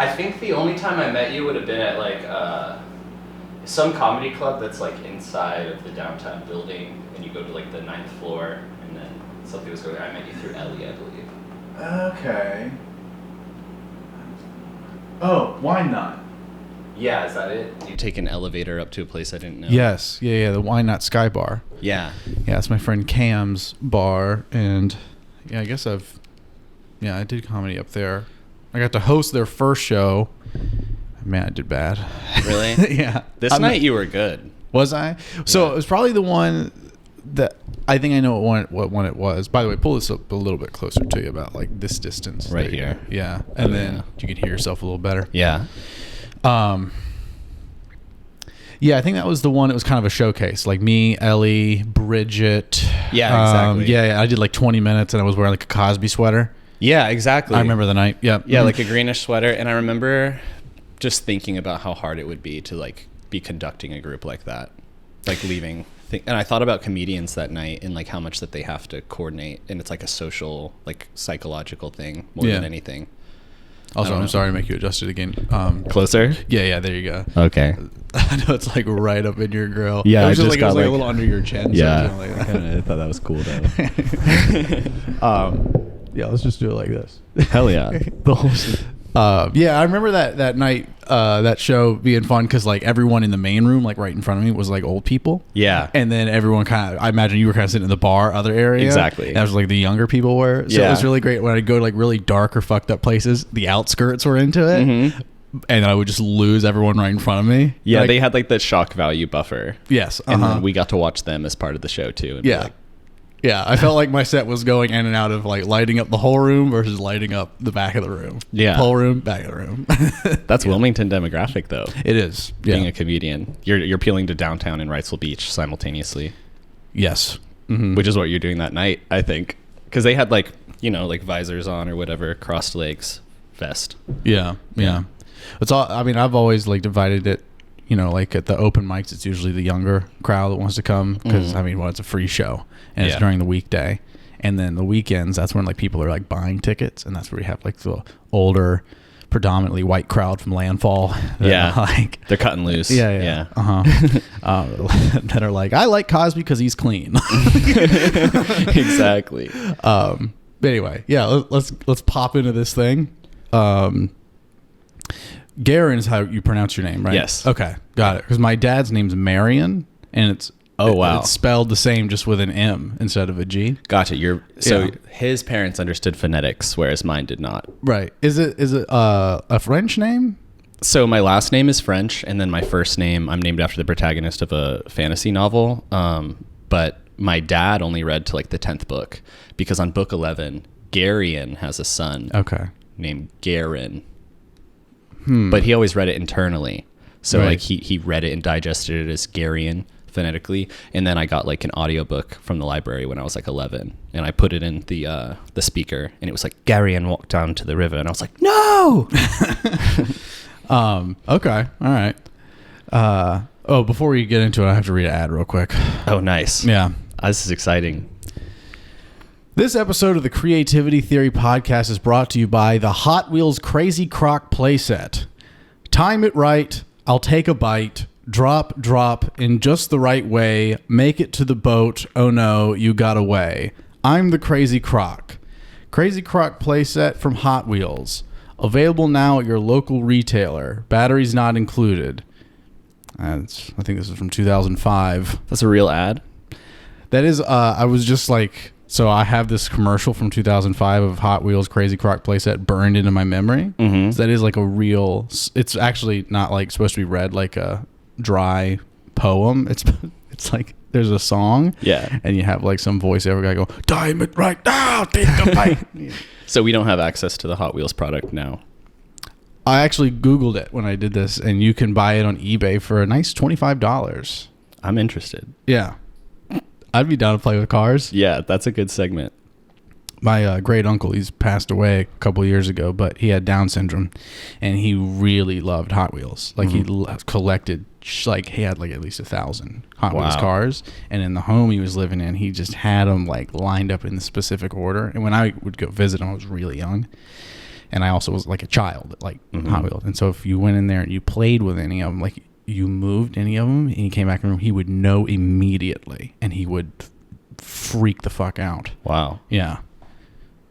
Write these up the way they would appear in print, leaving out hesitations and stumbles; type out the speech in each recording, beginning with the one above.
I think the only time I met you would have been at like some comedy club that's like inside of the downtown building, and you go to like the 9th floor, and then something was going on. I met you through Ellie, I believe. Okay. Oh, Wine Knot. Yeah, is that it? You take an elevator up to a place I didn't know. Yes, yeah, the Wine Knot Skybar. Yeah. Yeah, it's my friend Cam's bar, and yeah, I guess I did comedy up there. I got to host their first show. Man, I did bad. Really? Yeah. This night you were good. Was I? So it was probably the one that I think I know what one it was. By the way, pull this up a little bit closer to you, about like this distance. Right here. Yeah. And then you can hear yourself a little better. Yeah. Yeah, I think that was the one. It was kind of a showcase. Like me, Ellie, Bridget. Yeah, exactly. Yeah, I did like 20 minutes and I was wearing like a Cosby sweater. Yeah, exactly. I remember the night. Yeah. Yeah, like a greenish sweater. And I remember just thinking about how hard it would be to like be conducting a group like that, like leaving. And I thought about comedians that night and like how much that they have to coordinate, and it's like a social, like psychological thing more than anything. Also, I'm sorry to make you adjust it again. Closer? Yeah, there you go. Okay. I know it's like right up in your grill. Yeah, it was I just just like, it was got like a like little under your chin. Yeah, so like I thought that was cool though. Yeah, let's just do it like this. Hell yeah. The whole yeah, I remember that night, that show being fun because like everyone in the main room, like right in front of me, was like old people. Yeah. And then everyone kind of, I imagine you were kind of sitting in the bar, other area. Exactly. And that was like the younger people were. So it was really great when I'd go to like really dark or fucked up places. The outskirts were into it. Mm-hmm. And I would just lose everyone right in front of me. Yeah, like, they had like the shock value buffer. Yes. And then we got to watch them as part of the show too. And yeah. Yeah, I felt like my set was going in and out of like lighting up the whole room versus lighting up the back of the room. Yeah. Whole room, back of the room. That's Wilmington demographic though. It is. Being a comedian. You're appealing to downtown and Wrightsville Beach simultaneously. Yes. Mm-hmm. Which is what you're doing that night, I think. Because they had like, like visors on or whatever, crossed legs, vest. Yeah. It's all, I mean, I've always like divided it, like at the open mics, it's usually the younger crowd that wants to come because, I mean, it's a free show and it's during the weekday. And then the weekends, that's when like people are like buying tickets, and that's where you have like the older, predominantly white crowd from Landfall. Like they're cutting loose. Yeah. That are like, I like Cosby because he's clean. Exactly. But anyway, yeah, let's pop into this thing. Garion is how you pronounce your name, right? Yes. Okay, got it. Because my dad's name's Marion, and it's it's spelled the same, just with an M instead of a G. Gotcha. His parents understood phonetics, whereas mine did not. Right. Is it a French name? So my last name is French, and then my first name, I'm named after the protagonist of a fantasy novel. But my dad only read to like the 10th book, because on book 11, Garion has a son named Garion. But he always read it internally. So like he read it and digested it as Garion phonetically. And then I got like an audiobook from the library when I was like 11, and I put it in the speaker, and it was like, Garion walked down to the river, and I was like, no. Okay. All right. Before we get into it, I have to read an ad real quick. Oh, nice. Yeah. This is exciting. This episode of the Creativity Theory Podcast is brought to you by the Hot Wheels Crazy Croc playset. Time it right, I'll take a bite, drop, in just the right way, make it to the boat, oh no, you got away. I'm the Crazy Croc. Crazy Croc playset from Hot Wheels. Available now at your local retailer. Batteries not included. I think this is from 2005. That's a real ad? That is, I was just like... So I have this commercial from 2005 of Hot Wheels Crazy Croc playset burned into my memory. Mm-hmm. So that is like a real... It's actually not like supposed to be read like a dry poem. It's like there's a song. Yeah. And you have like some voiceover guy go, time it right now, take a bite. So we don't have access to the Hot Wheels product now. I actually Googled it when I did this, and you can buy it on eBay for a nice $25. I'm interested. Yeah. I'd be down to play with cars. Yeah, that's a good segment. My great uncle, he's passed away a couple of years ago, but he had Down syndrome, and he really loved Hot Wheels. Like he collected, like he had like at least 1,000 Hot Wheels cars, and in the home he was living in, he just had them like lined up in the specific order. And when I would go visit him, I was really young, And I also was like a child at like Mm-hmm. Hot Wheels. And so if you went in there and you played with any of them, like you moved any of them and you came back in the room, he would know immediately and he would freak the fuck out. Wow. Yeah.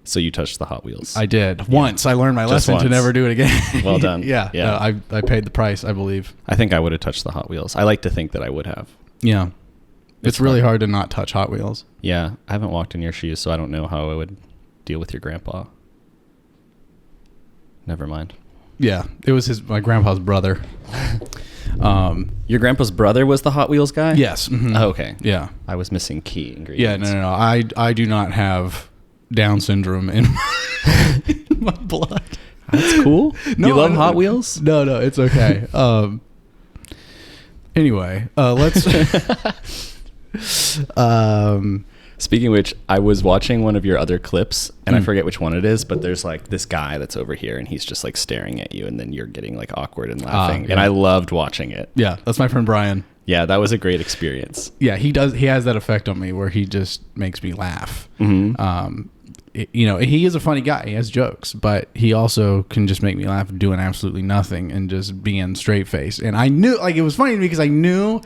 So you touched the Hot Wheels. I did. Once. I learned my lesson to once. never do it again. Well done. Yeah. Yeah. No, I paid the price, I believe. I think I would have touched the Hot Wheels. I like to think that I would have. Yeah. It's really hard to not touch Hot Wheels. Yeah. I haven't walked in your shoes, so I don't know how I would deal with your grandpa. Never mind. Yeah. It was my grandpa's brother. Your grandpa's brother was the Hot Wheels guy? Yes. Mhm. Oh, okay. Yeah. I was missing key Yeah. ingredients. No. I do not have Down syndrome in my blood. That's cool. No, you love I- Hot Wheels? No, it's okay. Anyway, let's. Speaking of which, I was watching one of your other clips, and I Mm. forget which one it is, but there's like this guy that's over here, and he's just like staring at you, and then you're getting like awkward and laughing. yeah. And I loved watching it. Yeah, that's my friend Brian. Yeah, that was a great experience. Yeah, he does. He has that effect on me where he just makes me laugh. Mm-hmm. He is a funny guy. He has jokes, but he also can just make me laugh doing absolutely nothing and just being straight faced. And I knew, like, it was funny to me because I knew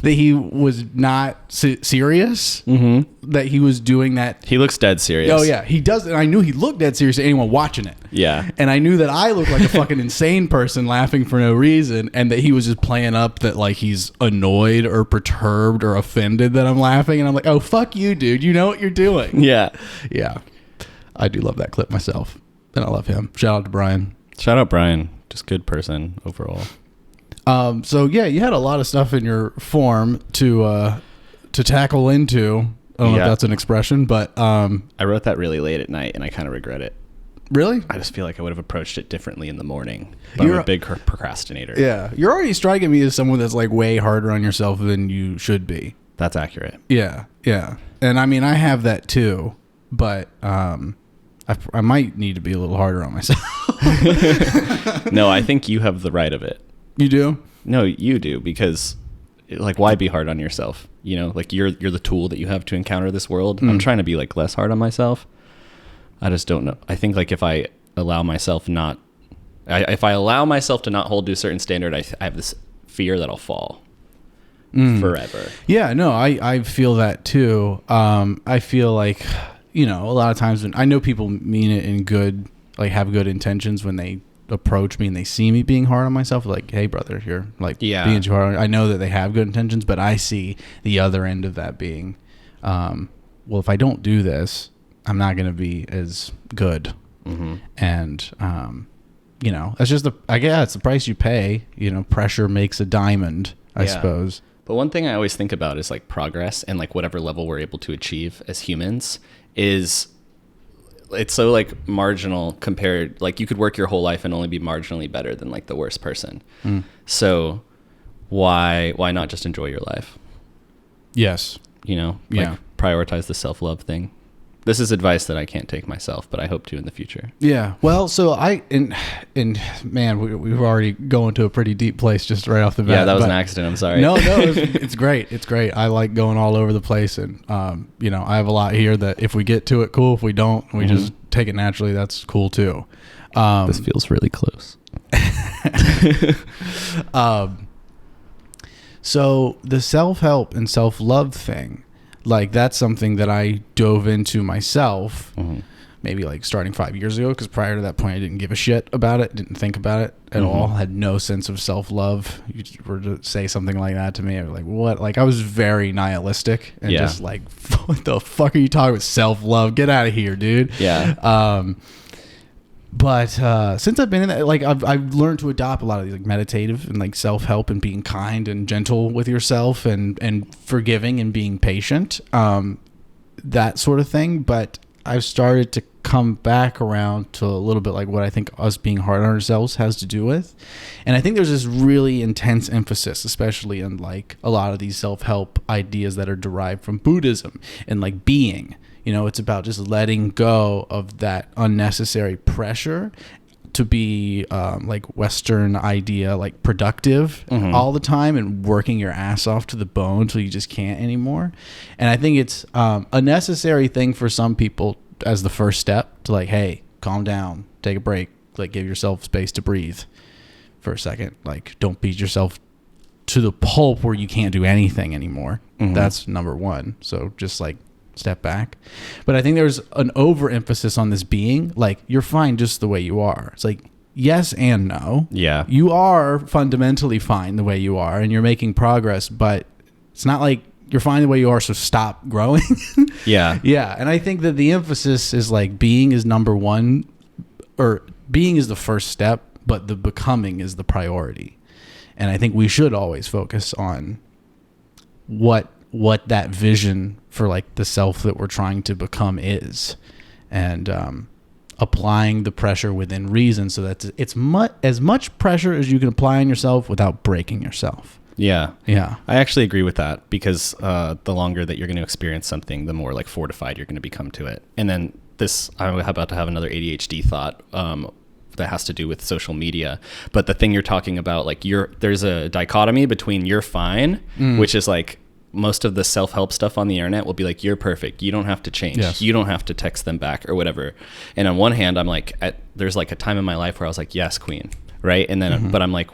that he was not serious. Mm-hmm. That he was doing that. He looks dead serious. Oh yeah, he does. And I knew he looked dead serious to anyone watching it. Yeah. And I knew that I looked like a fucking insane person laughing for no reason, and that he was just playing up that like he's annoyed or perturbed or offended that I'm laughing. And I'm like, oh fuck you, dude. You know what you're doing. Yeah. Yeah. I do love that clip myself, and I love him. Shout out to Brian. Shout out Brian. Just good person overall. So yeah, you had a lot of stuff in your form to tackle into. I don't know if Yeah. that's an expression, but I wrote that really late at night, and I kind of regret it. really, I just feel like I would have approached it differently in the morning. But I'm You're- a big procrastinator. yeah, you're already striking me as someone that's like way harder on yourself than you should be. That's accurate. Yeah, and I mean I have that too, but I might need to be a little harder on myself. No, I think you have the right of it. You do? No, you do, because like, why be hard on yourself? You know, like you're the tool that you have to encounter this world. I'm trying to be like less hard on myself. I just don't know. I think like if I allow myself to not hold to a certain standard, I have this fear that I'll fall forever. Yeah, no, I feel that too. I feel like, a lot of times when I know people mean it in good, like have good intentions when they approach me and they see me being hard on myself, like, hey brother, you're like being too hard. I know that they have good intentions, but I see the other end of that being, well, if I don't do this, I'm not going to be as good. Mm-hmm. And, that's just it's the price you pay. Pressure makes a diamond, I suppose. But one thing I always think about is like progress and like whatever level we're able to achieve as humans it's so like marginal compared, like you could work your whole life and only be marginally better than like the worst person. So why not just enjoy your life? Yes. Prioritize the self-love thing. This is advice that I can't take myself, but I hope to in the future. Yeah. Well, so man, we've already going to a pretty deep place just right off the bat. Yeah, that was an accident. I'm sorry. No, it's great. It's great. I like going all over the place, and I have a lot here that if we get to it, cool. If we don't, we just take it naturally. That's cool too. This feels really close. So the self-help and self-love thing, like that's something that I dove into myself, maybe like starting 5 years ago, because prior to that point I didn't give a shit about it, didn't think about it at all, had no sense of self-love. You were to say something like that to me, I was like, what? Like I was very nihilistic and just like, what the fuck are you talking about self-love? Get out of here, dude. Yeah. But since I've been in that, like I've learned to adopt a lot of these like meditative and like self-help and being kind and gentle with yourself and forgiving and being patient, that sort of thing. But I've started to come back around to a little bit like what I think us being hard on ourselves has to do with. And I think there's this really intense emphasis, especially in like a lot of these self-help ideas that are derived from Buddhism and like being. It's about just letting go of that unnecessary pressure to be like Western idea, like productive all the time and working your ass off to the bone until you just can't anymore. And I think it's a necessary thing for some people as the first step to like, hey, calm down, take a break, like give yourself space to breathe for a second. Like, don't beat yourself to the pulp where you can't do anything anymore. That's number one. So just like step back. But I think there's an overemphasis on this being. Like, you're fine just the way you are. It's like, yes and no. Yeah. You are fundamentally fine the way you are, and you're making progress, but it's not like you're fine the way you are, so stop growing. Yeah. Yeah. And I think that the emphasis is like being is number one, or being is the first step, but the becoming is the priority. And I think we should always focus on what that vision for like the self that we're trying to become is, and applying the pressure within reason, so that it's as much pressure as you can apply on yourself without breaking yourself. Yeah. Yeah. I actually agree with that, because the longer that you're going to experience something, the more like fortified you're going to become to it. And then I'm about to have another ADHD thought that has to do with social media. But the thing you're talking about, like there's a dichotomy between you're fine, which is like most of the self-help stuff on the internet will be like, you're perfect. You don't have to change. Yes. You don't have to text them back or whatever. And on one hand, I'm like, there's like a time in my life where I was like, yes, queen. Right. And then, but I'm like,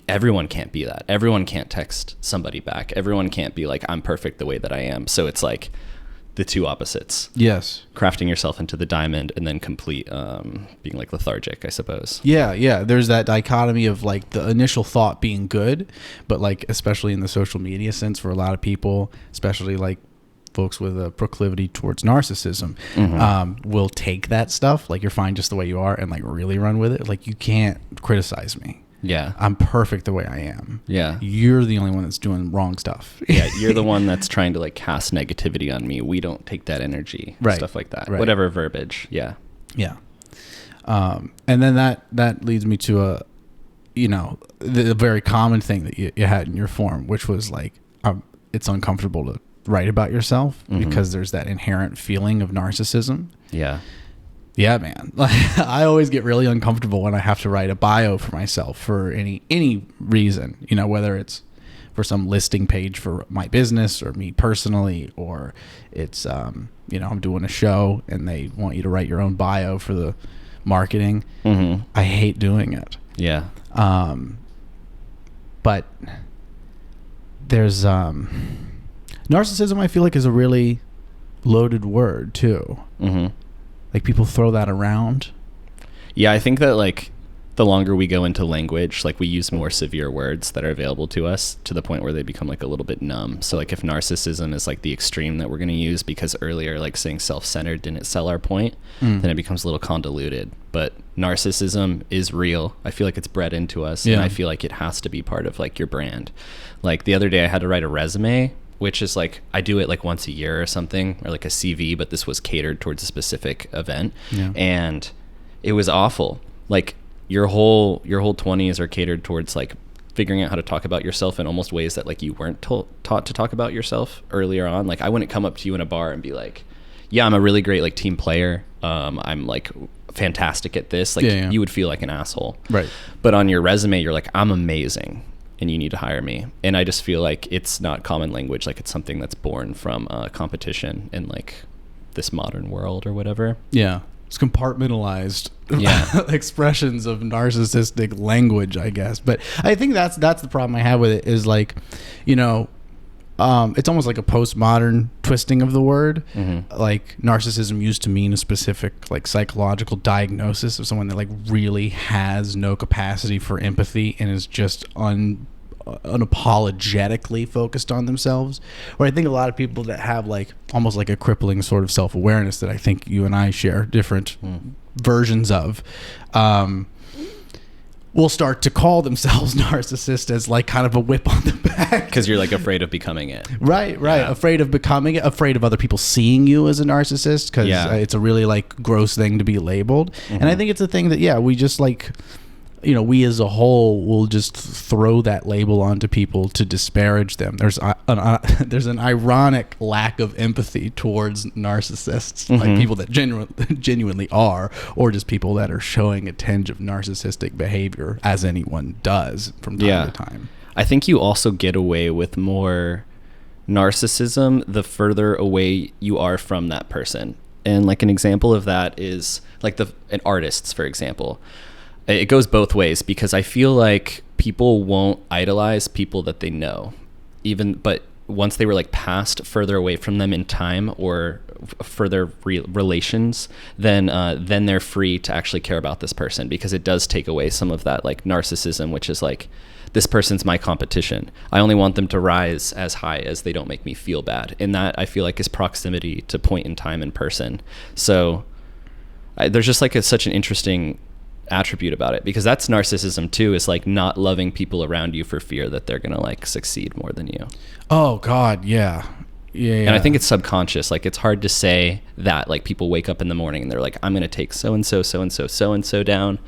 everyone can't be that. Everyone can't text somebody back. Everyone can't be like, I'm perfect the way that I am. So it's like the two opposites. Yes. Crafting yourself into the diamond, and then complete being like lethargic, I suppose. Yeah. There's that dichotomy of like the initial thought being good, but like, especially in the social media sense, for a lot of people, especially like folks with a proclivity towards narcissism, will take that stuff, like you're fine just the way you are, and like really run with it. Like, you can't criticize me. Yeah. I'm perfect the way I am. Yeah. You're the only one that's doing wrong stuff. Yeah. You're the one that's trying to like cast negativity on me. We don't take that energy. Right. Stuff like that. Right. Whatever verbiage. Yeah. Yeah. And then that leads me to the very common thing that you had in your form, which was like, it's uncomfortable to write about yourself because there's that inherent feeling of narcissism. Yeah. Yeah, man. I always get really uncomfortable when I have to write a bio for myself for any reason, whether it's for some listing page for my business or me personally, or it's, I'm doing a show and they want you to write your own bio for the marketing. I hate doing it. Yeah. But there's, narcissism, I feel like, is a really loaded word too. Like, people throw that around. Yeah, I think that like the longer we go into language, like we use more severe words that are available to us to the point where they become like a little bit numb. So like if narcissism is like the extreme that we're going to use, because earlier like saying self-centered didn't sell our point, then it becomes a little convoluted. But narcissism is real. I feel like it's bred into us, and I feel like it has to be part of like your brand. Like the other day I had to write a resume, which is like, I do it like once a year or something, or like a CV, but this was catered towards a specific event. And it was awful. Like your whole 20s are catered towards like figuring out how to talk about yourself in almost ways that like you weren't taught to talk about yourself earlier on. Like I wouldn't come up to you in a bar and be like, yeah, I'm a really great like team player. I'm like fantastic at this. Like you would feel like an asshole. Right. But on your resume, you're like, I'm amazing, and you need to hire me. And I just feel like it's not common language. Like it's something that's born from competition in like this modern world or whatever. Yeah. It's compartmentalized expressions of narcissistic language, I guess. But I think that's the problem I have with it, is like, it's almost like a postmodern twisting of the word. Like narcissism used to mean a specific like psychological diagnosis of someone that like really has no capacity for empathy and is just unapologetically focused on themselves. Where I think a lot of people that have like almost like a crippling sort of self-awareness that I think you and I share different versions of, will start to call themselves narcissist as like kind of a whip on the back, because you're like afraid of becoming it. Right. Afraid of becoming it, afraid of other people seeing you as a narcissist, because it's a really like gross thing to be labeled. And I think it's a thing that we just like, we as a whole will just throw that label onto people to disparage them. There's an ironic lack of empathy towards narcissists, like people that genuinely are, or just people that are showing a tinge of narcissistic behavior, as anyone does from time to time. I think you also get away with more narcissism the further away you are from that person. And like an example of that is like artists, for example. it goes both ways, because I feel like people won't idolize people that they know, but once they were like passed further away from them in time or further relations, then they're free to actually care about this person, because it does take away some of that like narcissism, which is like, this person's my competition. I only want them to rise as high as they don't make me feel bad. And that, I feel like, is proximity to point in time and person. So there's just like such an interesting attribute about it, because that's narcissism too, is like not loving people around you for fear that they're gonna like succeed more than you. Oh God, yeah. And I think it's subconscious. Like, it's hard to say that, like, people wake up in the morning and they're like, I'm gonna take so and so down,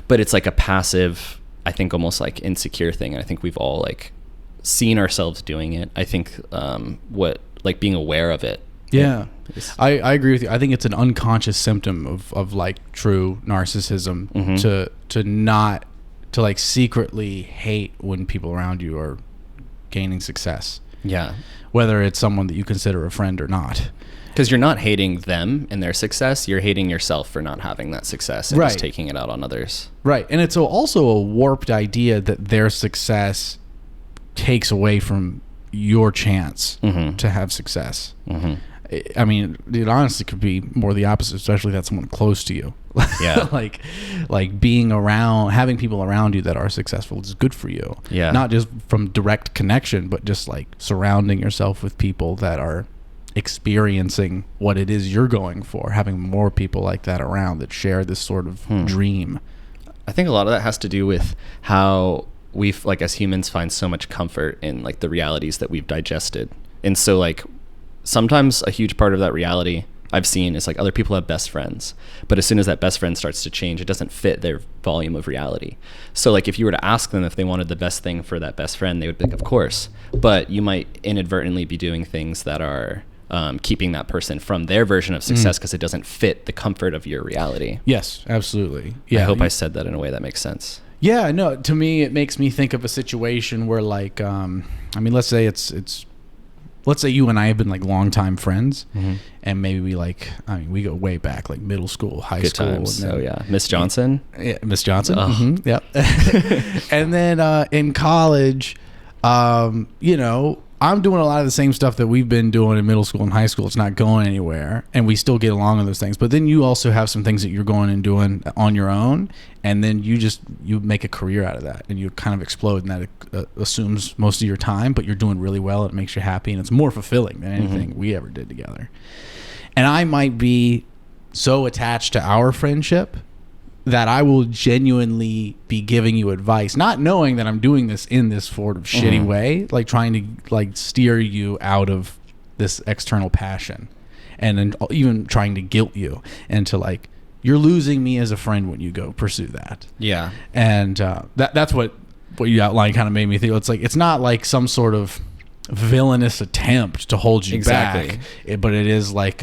but it's like a passive, I think, almost like insecure thing. And I think we've all like seen ourselves doing it. I think being aware of it. Yeah. I agree with you. I think it's an unconscious symptom of like true narcissism, to like secretly hate when people around you are gaining success. Yeah. Whether it's someone that you consider a friend or not. Because you're not hating them and their success, you're hating yourself for not having that success and just taking it out on others. Right. And it's also a warped idea that their success takes away from your chance to have success. I mean, it honestly could be more the opposite, especially if that's someone close to you. Yeah. like being around, having people around you that are successful is good for you. Yeah. Not just from direct connection, but just like surrounding yourself with people that are experiencing what it is you're going for, having more people like that around that share this sort of dream. I think a lot of that has to do with how we've, like, as humans, find so much comfort in like the realities that we've digested. And so like sometimes a huge part of that reality I've seen is like other people have best friends, but as soon as that best friend starts to change, it doesn't fit their volume of reality. So like if you were to ask them if they wanted the best thing for that best friend, they would be like, of course, but you might inadvertently be doing things that are keeping that person from their version of success because it doesn't fit the comfort of your reality. Yes, absolutely. Yeah, I hope I said that in a way that makes sense. Yeah, no, to me it makes me think of a situation where like I mean, let's say let's say you and I have been like longtime friends, and maybe we go way back, like middle school, high Good school. Times. And then, Oh yeah, Miss Johnson. Yeah, Miss Johnson. Oh. Yep. And then in college, you know, I'm doing a lot of the same stuff that we've been doing in middle school and high school. It's not going anywhere, and we still get along on those things. But then you also have some things that you're going and doing on your own, and then you make a career out of that, and you kind of explode, and that assumes most of your time, but you're doing really well, and it makes you happy, and it's more fulfilling than anything we ever did together. And I might be so attached to our friendship that I will genuinely be giving you advice, not knowing that I'm doing this in this sort of shitty way, like trying to like steer you out of this external passion, and then even trying to guilt you into like, you're losing me as a friend when you go pursue that. Yeah. And that's what you outlined kind of made me think. It's like, it's not like some sort of villainous attempt to hold you back, but it is like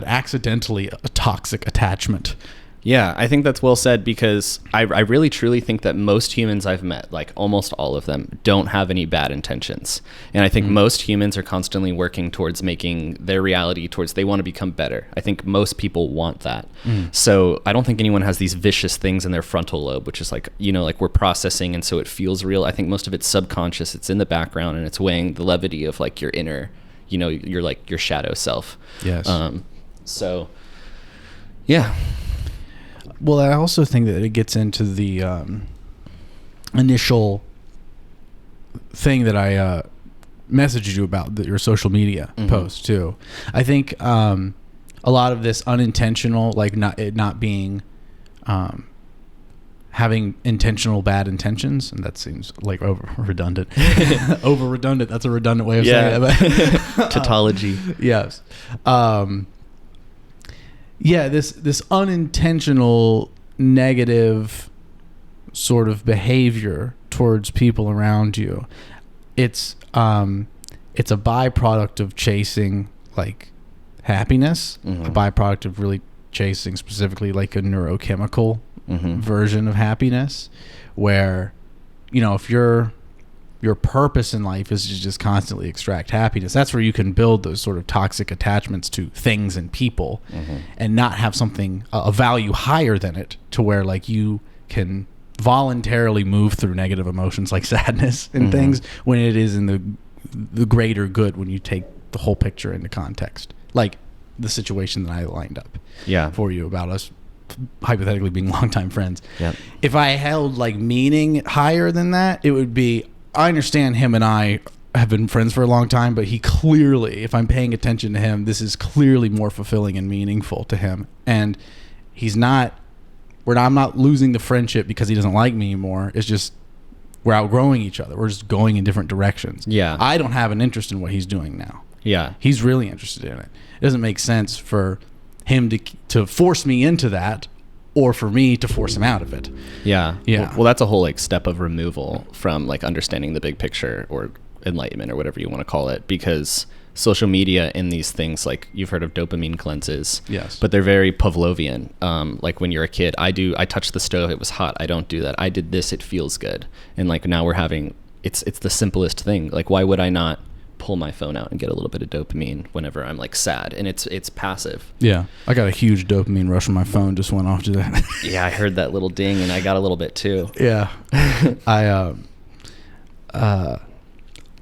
accidentally a toxic attachment. Yeah, I think that's well said, because I really truly think that most humans I've met, like almost all of them, don't have any bad intentions. And I think most humans are constantly working towards making their reality towards, they want to become better. I think most people want that. So I don't think anyone has these vicious things in their frontal lobe, which is like, you know, like we're processing, and so it feels real. I think most of it's subconscious. It's in the background, and it's weighing the levity of like your inner, you know, you're like your shadow self. Yes. So yeah. Well, I also think that it gets into the initial thing that I messaged you about, your social media post too. I think a lot of this unintentional, like not being having intentional bad intentions, and that seems like redundant. Over redundant. That's a redundant way of saying it. Tautology. Yes. Yeah, this unintentional negative sort of behavior towards people around you. It's a byproduct of chasing like happiness, a byproduct of really chasing specifically like a neurochemical version of happiness, where, you know, if you're your purpose in life is to just constantly extract happiness. That's where you can build those sort of toxic attachments to things and people, and not have something, a value higher than it, to where like you can voluntarily move through negative emotions like sadness and things, when it is in the greater good, when you take the whole picture into context. Like the situation that I lined up for you about us hypothetically being longtime friends. Yep. If I held like meaning higher than that, it would be, I understand him and I have been friends for a long time, but he clearly, if I'm paying attention to him, this is clearly more fulfilling and meaningful to him. And I'm not losing the friendship because he doesn't like me anymore. It's just, we're outgrowing each other. We're just going in different directions. Yeah. I don't have an interest in what he's doing now. Yeah. He's really interested in it. It doesn't make sense for him to force me into that, or for me to force him out of it. Yeah. Yeah. Well, that's a whole like step of removal from like understanding the big picture or enlightenment or whatever you want to call it, because social media and these things, like you've heard of dopamine cleanses. Yes. But they're very Pavlovian. Like when you're a kid, I touched the stove, it was hot. I don't do that. I did this, it feels good. And like now we're having, it's the simplest thing. Like why would I not pull my phone out and get a little bit of dopamine whenever I'm like sad? And it's passive. Yeah. I got a huge dopamine rush when my phone just went off to that. Yeah, I heard that little ding and I got a little bit too. Yeah.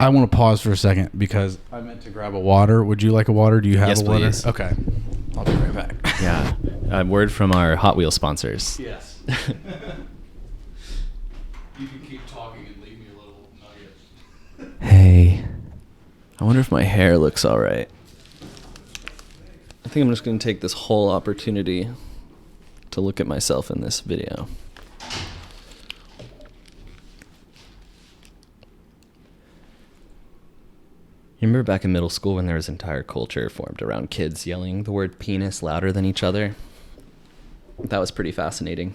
I want to pause for a second because I meant to grab a water. Would you like a water? Do you have Yes, a water? please. Okay. I'll be right back. Yeah. A word from our Hot Wheels sponsors. Yes. You can keep talking and leave me a little nugget. Hey, I wonder if my hair looks all right. I think I'm just going to take this whole opportunity to look at myself in this video. You remember back in middle school when there was entire culture formed around kids yelling the word penis louder than each other? That was pretty fascinating.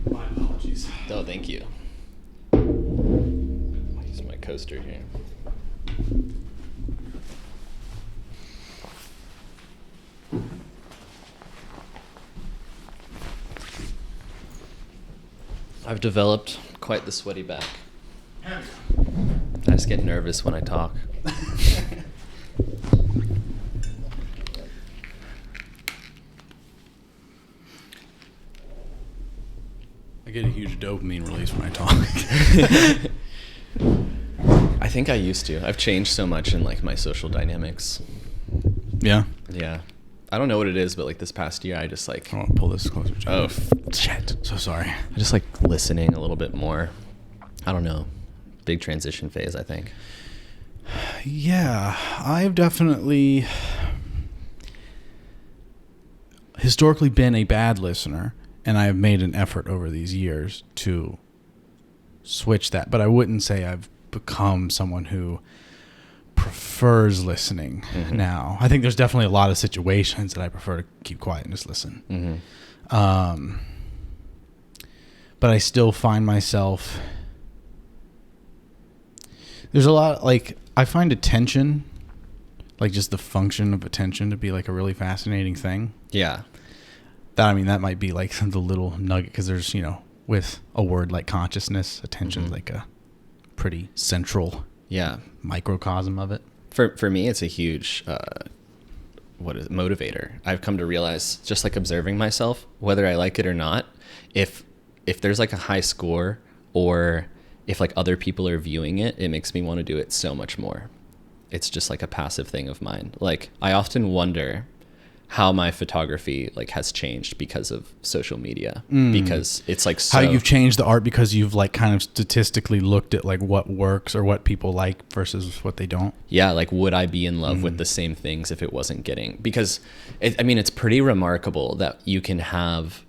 My apologies. Oh, thank you. I'll use my coaster here. I've developed quite the sweaty back. I just get nervous when I talk. I get a huge dopamine release when I talk. I think I used to. I've changed so much in like my social dynamics. Yeah. Yeah. I don't know what it is, but like this past year, I just like, I want to pull this closer. oh, shit. So sorry. I just like listening a little bit more. I don't know. Big transition phase, I think. Yeah, I've definitely historically been a bad listener, and I have made an effort over these years to switch that. But I wouldn't say I've become someone who prefers listening now. I think there's definitely a lot of situations that I prefer to keep quiet and just listen. But I still find myself, there's a lot, like, I find attention, like just the function of attention, to be like a really fascinating thing. Yeah. That might be like the little nugget, because there's, with a word like consciousness, attention's like a pretty central microcosm of it. For me, it's a huge motivator. I've come to realize, just like observing myself, whether I like it or not, if there's like a high score, or if like other people are viewing it, it makes me want to do it so much more. It's just like a passive thing of mine. Like I often wonder how my photography like has changed because of social media, because it's like how you've changed the art because you've like kind of statistically looked at like what works or what people like versus what they don't. Yeah, like would I be in love with the same things if it wasn't getting, because I mean it's pretty remarkable that you can have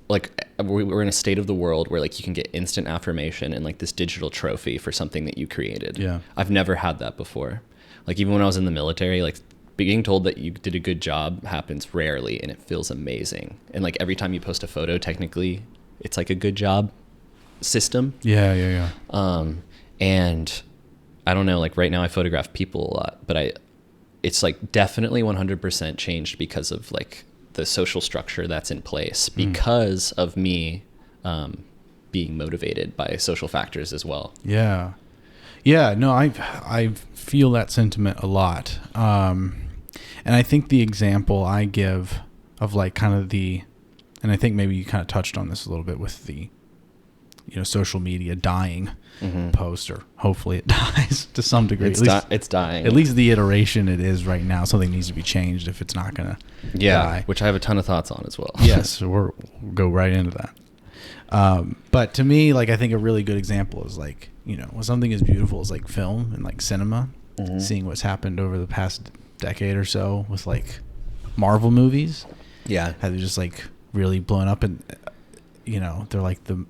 like we're in a state of the world where like you can get instant affirmation and like this digital trophy for something that you created. Yeah, I've never had that before. Like even when I was in the military, like being told that you did a good job happens rarely, and it feels amazing. And like every time you post a photo, technically it's like a good job system. Yeah. And I don't know, like right now I photograph people a lot, but it's like definitely 100% changed because of like the social structure that's in place, because of me being motivated by social factors as well. Yeah. No, I feel that sentiment a lot. And I think the example I give of like kind of and I think maybe you kind of touched on this a little bit with the, social media dying post, or hopefully it dies to some degree. It's dying. At least the iteration it is right now. Something needs to be changed if it's not going to die. Which I have a ton of thoughts on as well. Yes, so we'll go right into that. But to me, like I think a really good example is like, when something is beautiful is like film and like cinema, seeing what's happened over the past decade or so with like Marvel movies. Yeah. How they're just like really blown up, and they're like the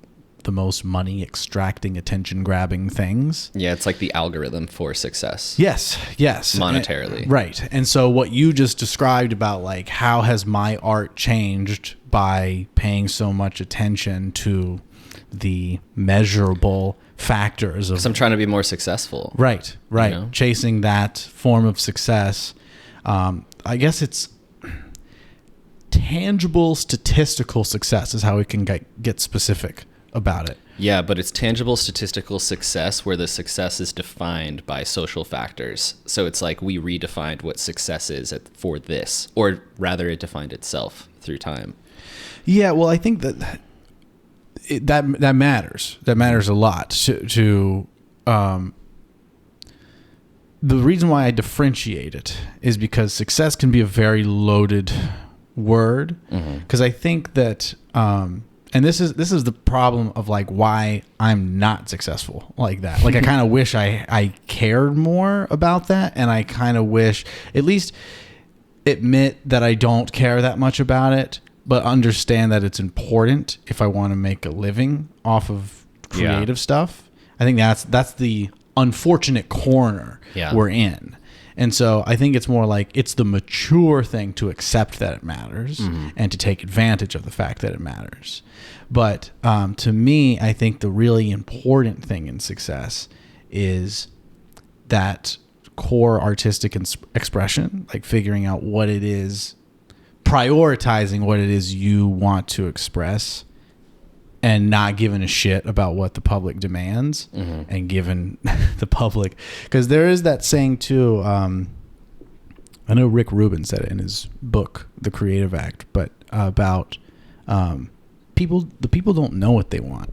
most money extracting, attention grabbing things. Yeah, it's like the algorithm for success. Yes. Monetarily. Right. And so what you just described about like how has my art changed by paying so much attention to the measurable factors of, 'cause I'm trying to be more successful. Right. Chasing that form of success. I guess it's tangible statistical success is how we can get specific about it. Yeah, but it's tangible statistical success where the success is defined by social factors. So it's like we redefined what success is for this, or rather it defined itself through time. Yeah, well, I think that that matters. That matters a lot to the reason why I differentiate it is because success can be a very loaded word, because I think that and this is the problem of like why I'm not successful like that. Like I kind of wish I cared more about that, and I kind of wish at least admit that I don't care that much about it, but understand that it's important if I want to make a living off of creative stuff. I think that's the unfortunate corner we're in. And so I think it's more like it's the mature thing to accept that it matters and to take advantage of the fact that it matters. But to me, I think the really important thing in success is that core artistic expression, like figuring out what it is, prioritizing what it is you want to express, and not giving a shit about what the public demands, and giving the public, because there is that saying too. I know Rick Rubin said it in his book, The Creative Act, but about the people don't know what they want.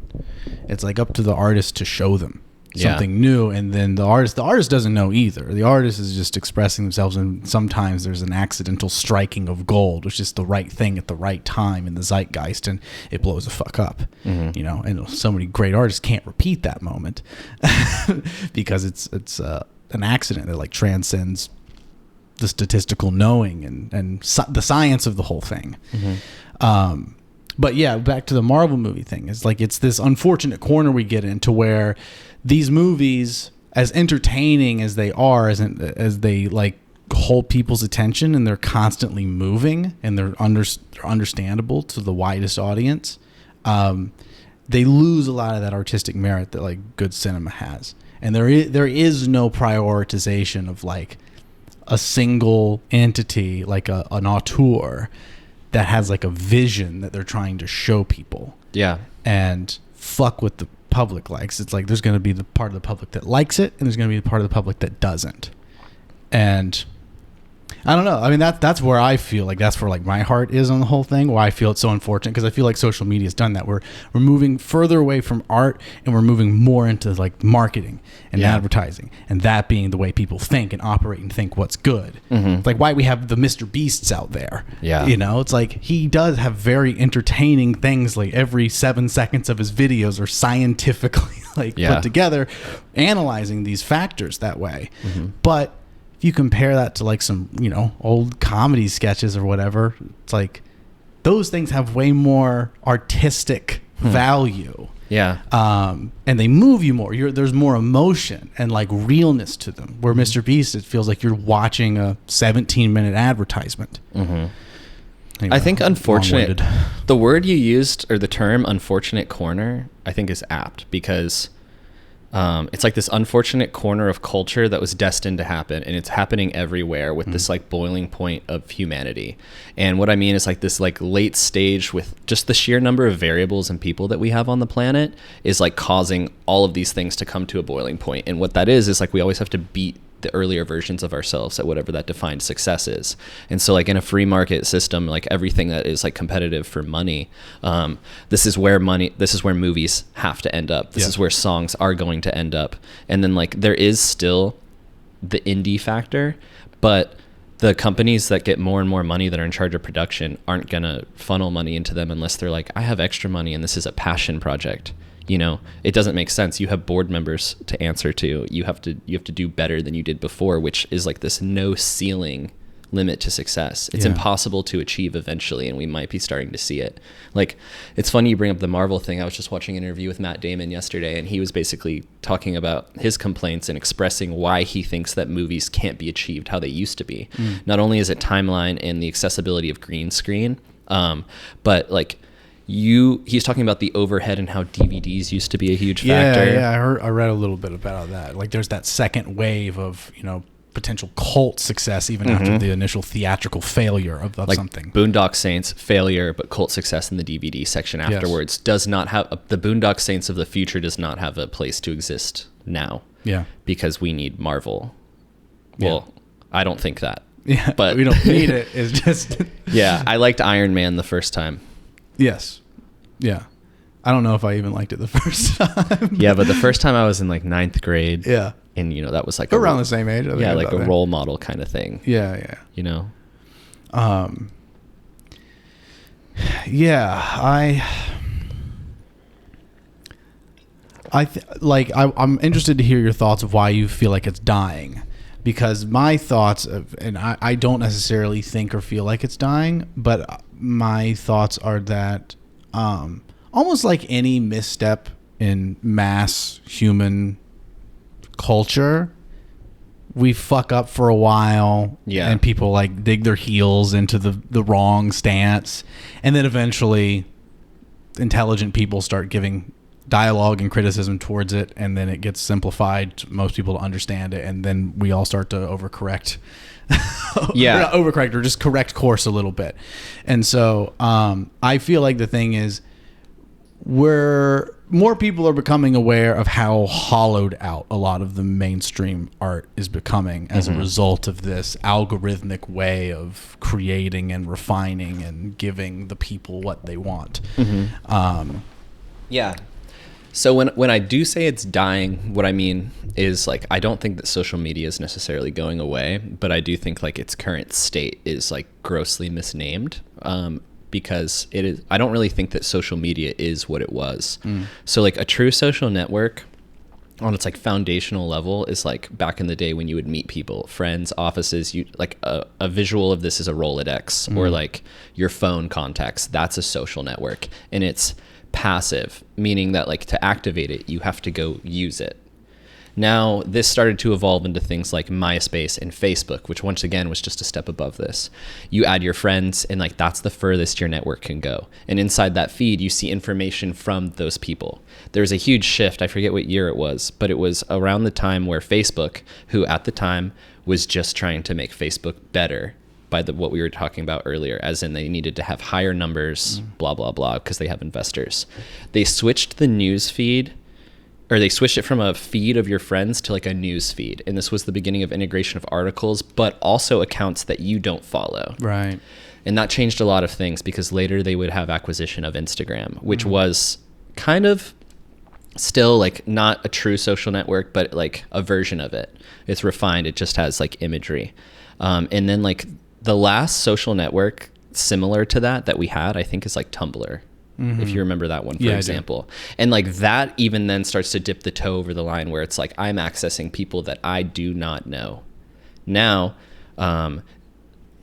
It's like up to the artist to show them something new, and then the artist doesn't know either. The artist is just expressing themselves, and sometimes there's an accidental striking of gold, which is the right thing at the right time in the zeitgeist, and it blows the fuck up. And so many great artists can't repeat that moment because it's an accident that like transcends the statistical knowing and the science of the whole thing. But yeah, back to the Marvel movie thing. It's like it's this unfortunate corner we get into where these movies, as entertaining as they are, as they like hold people's attention, and they're constantly moving, and they're understandable to the widest audience, they lose a lot of that artistic merit that like good cinema has. And there is no prioritization of like a single entity, like an auteur that has like a vision that they're trying to show people. Yeah. And fuck what the public likes. It's like there's going to be the part of the public that likes it, and there's going to be the part of the public that doesn't. And I don't know. I mean, that's where I feel like that's where like my heart is on the whole thing. Why I feel it's so unfortunate, because I feel like social media has done that. We're moving further away from art, and we're moving more into like marketing and advertising, and that being the way people think and operate and think what's good. It's like why we have the Mr. Beasts out there. Yeah, you know, it's like he does have very entertaining things. Like every 7 seconds of his videos are scientifically like put together, analyzing these factors that way. But if you compare that to like some, you know, old comedy sketches or whatever, it's like those things have way more artistic value. Yeah. And they move you more. There's more emotion and like realness to them. Where Mr. Beast, it feels like you're watching a 17-minute advertisement. Anyway, I think unfortunate, the word you used, or the term unfortunate corner, I think is apt, because it's like this unfortunate corner of culture that was destined to happen, and it's happening everywhere with this like boiling point of humanity. And what I mean is like this like late stage with just the sheer number of variables and people that we have on the planet is like causing all of these things to come to a boiling point. And what that is like we always have to beat the earlier versions of ourselves at whatever that defined success is. And so like in a free market system, like everything that is like competitive for money, this is where movies have to end up. This is where songs are going to end up. And then like there is still the indie factor, but the companies that get more and more money that are in charge of production aren't going to funnel money into them unless they're like, I have extra money and this is a passion project. You know, it doesn't make sense. You have board members to answer to. You have to do better than you did before, which is like this no ceiling limit to success. It's impossible to achieve eventually, and we might be starting to see it. Like, it's funny you bring up the Marvel thing. I was just watching an interview with Matt Damon yesterday, and he was basically talking about his complaints and expressing why he thinks that movies can't be achieved how they used to be. Not only is it timeline and the accessibility of green screen, but like he's talking about the overhead and how DVDs used to be a huge factor. Yeah, I read a little bit about that. Like there's that second wave of, you know, potential cult success even after the initial theatrical failure of like something. Boondock Saints failure, but cult success in the DVD section afterwards does not have the Boondock Saints of the future does not have a place to exist now. Yeah, because we need Marvel. Well, I don't think that. Yeah, but we don't need it. It's just yeah. I liked Iron Man the first time. Yes. Yeah. I don't know if I even liked it the first time. Yeah, but the first time I was in like 9th grade. Yeah. And, you know, that was like around the same age. I think like a role model kind of thing. Yeah, yeah. You know? Yeah, I'm interested to hear your thoughts of why you feel like it's dying. Because my thoughts, and I don't necessarily think or feel like it's dying, but my thoughts are that almost like any misstep in mass human culture, we fuck up for a while, and people like dig their heels into the wrong stance, and then eventually intelligent people start giving dialogue and criticism towards it, and then it gets simplified to most people to understand it, and then we all start to overcorrect. Not overcorrect, or just correct course a little bit. And so I feel like the thing is, where more people are becoming aware of how hollowed out a lot of the mainstream art is becoming as a result of this algorithmic way of creating and refining and giving the people what they want. Yeah. So when I do say it's dying, what I mean is like I don't think that social media is necessarily going away, but I do think like its current state is like grossly misnamed, because it is. I don't really think that social media is what it was. So like a true social network on its like foundational level is like back in the day when you would meet people, friends, offices. You like a visual of this is a Rolodex or like your phone contacts. That's a social network, and it's passive, meaning that like to activate it you have to go use it. Now this started to evolve into things like MySpace and Facebook, which once again was just a step above this. You add your friends, and like that's the furthest your network can go, and inside that feed you see information from those people. There's a huge shift, I forget what year it was, but it was around the time where Facebook, who at the time was just trying to make Facebook better by what we were talking about earlier, as in they needed to have higher numbers, blah, blah, blah, because they have investors. They switched the news feed, or they switched it from a feed of your friends to like a news feed. And this was the beginning of integration of articles, but also accounts that you don't follow. Right. And that changed a lot of things because later they would have acquisition of Instagram, which was kind of still like not a true social network, but like a version of it. It's refined. It just has like imagery. And then like the last social network similar to that we had, I think is like Tumblr. If you remember that one, for example. And like that even then starts to dip the toe over the line where it's like, I'm accessing people that I do not know. Now,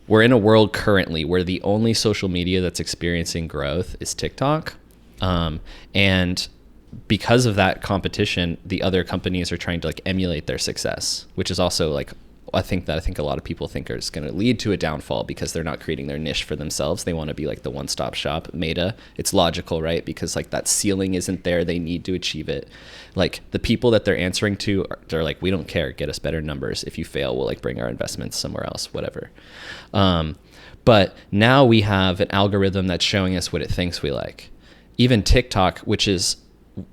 we're in a world currently where the only social media that's experiencing growth is TikTok. And because of that competition, the other companies are trying to like emulate their success, which is also like, I think a lot of people think is going to lead to a downfall because they're not creating their niche for themselves. They want to be like the one-stop shop. Meta, it's logical, right? Because like that ceiling isn't there. They need to achieve it. Like the people that they're answering to, they're like, we don't care. Get us better numbers. If you fail, we'll like bring our investments somewhere else, whatever. But now we have an algorithm that's showing us what it thinks we like. Even TikTok, which is,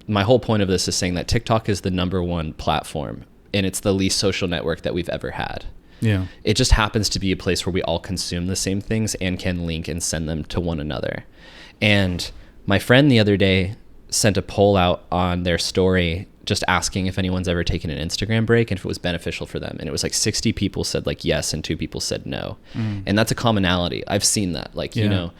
my whole point of this is saying that TikTok is the number one platform and it's the least social network that we've ever had. Yeah. It just happens to be a place where we all consume the same things and can link and send them to one another. And my friend the other day sent a poll out on their story just asking if anyone's ever taken an Instagram break and if it was beneficial for them. And it was like 60 people said like yes and 2 people said no. And that's a commonality. I've seen that. Like, you know,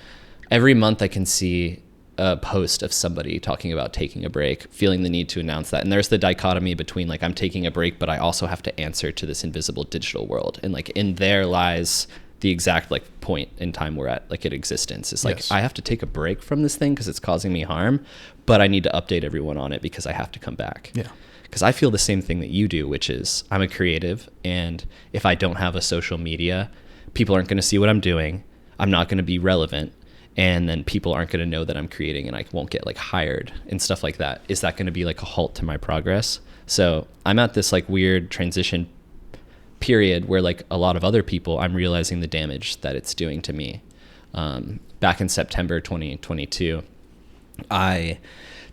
every month I can see a post of somebody talking about taking a break, feeling the need to announce that. And there's the dichotomy between like, I'm taking a break, but I also have to answer to this invisible digital world. And like in there lies the exact like point in time we're at, like in existence. It's like, I have to take a break from this thing because it's causing me harm, but I need to update everyone on it because I have to come back. Yeah. Because I feel the same thing that you do, which is I'm a creative. And if I don't have a social media, people aren't going to see what I'm doing. I'm not going to be relevant. And then people aren't going to know that I'm creating and I won't get like hired and stuff like that. Is that going to be like a halt to my progress? So I'm at this like weird transition period where like a lot of other people, I'm realizing the damage that it's doing to me. Back in September 2022, I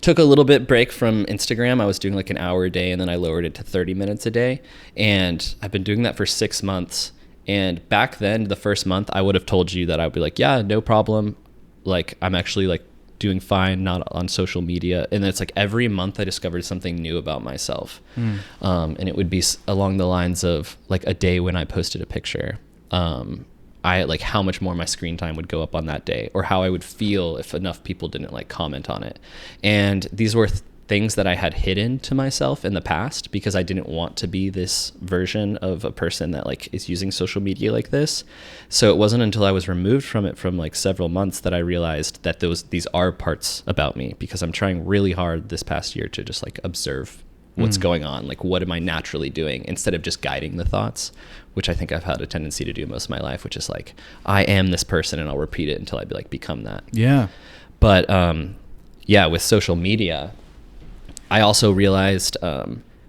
took a little bit break from Instagram. I was doing like an hour a day and then I lowered it to 30 minutes a day. And I've been doing that for 6 months. And back then, the first month, I would have told you that I would be like, yeah, no problem. Like, I'm actually like doing fine, not on social media. And it's like every month I discovered something new about myself. And it would be along the lines of like a day when I posted a picture. I like how much more my screen time would go up on that day or how I would feel if enough people didn't like comment on it. And these were things that I had hidden to myself in the past because I didn't want to be this version of a person that like is using social media like this. So it wasn't until I was removed from it from like several months that I realized that these are parts about me because I'm trying really hard this past year to just like observe what's going on. Like, what am I naturally doing instead of just guiding the thoughts, which I think I've had a tendency to do most of my life, which is like, I am this person and I'll repeat it until I like become that. Yeah. But yeah, with social media, I also realized,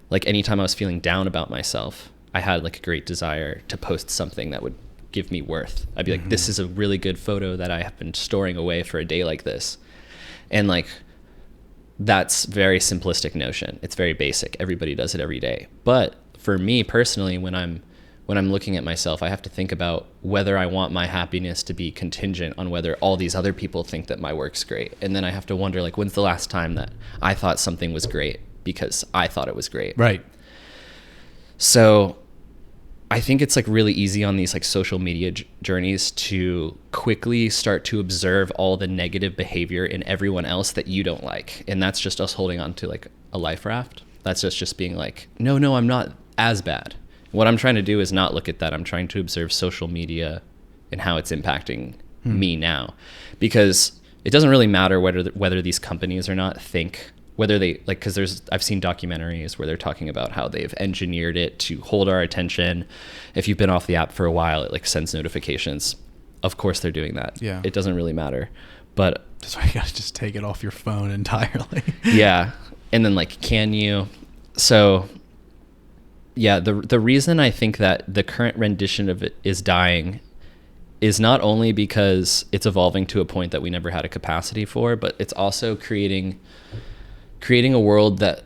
like anytime I was feeling down about myself, I had like a great desire to post something that would give me worth. I'd be like, this is a really good photo that I have been storing away for a day like this. And like, that's very simplistic notion. It's very basic. Everybody does it every day. But for me personally, when I'm looking at myself, I have to think about whether I want my happiness to be contingent on whether all these other people think that my work's great. And then I have to wonder, like, when's the last time that I thought something was great because I thought it was great? Right. So I think it's like really easy on these like social media journeys to quickly start to observe all the negative behavior in everyone else that you don't like. And that's just us holding on to like a life raft. That's just being like, no, I'm not as bad. What I'm trying to do is not look at that. I'm trying to observe social media and how it's impacting me now, because it doesn't really matter whether these companies or not think whether they like, because I've seen documentaries where they're talking about how they've engineered it to hold our attention. If you've been off the app for a while, it like sends notifications. Of course they're doing that. Yeah. It doesn't really matter. But that's why you gotta just take it off your phone entirely. Yeah. And then like, can you? So yeah, the reason I think that the current rendition of it is dying is not only because it's evolving to a point that we never had a capacity for, but it's also creating a world that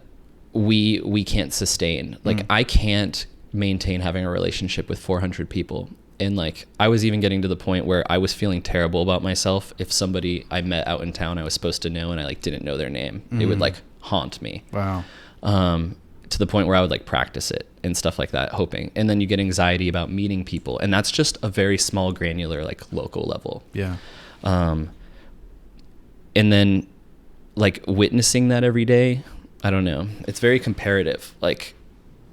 we can't sustain. Like I can't maintain having a relationship with 400 people. And like I was even getting to the point where I was feeling terrible about myself if somebody I met out in town I was supposed to know and I like didn't know their name. It would like haunt me. Wow. To the point where I would like practice it and stuff like that, hoping. And then you get anxiety about meeting people, and that's just a very small, granular, like local level. Yeah. And then like witnessing that every day, I don't know. It's very comparative. Like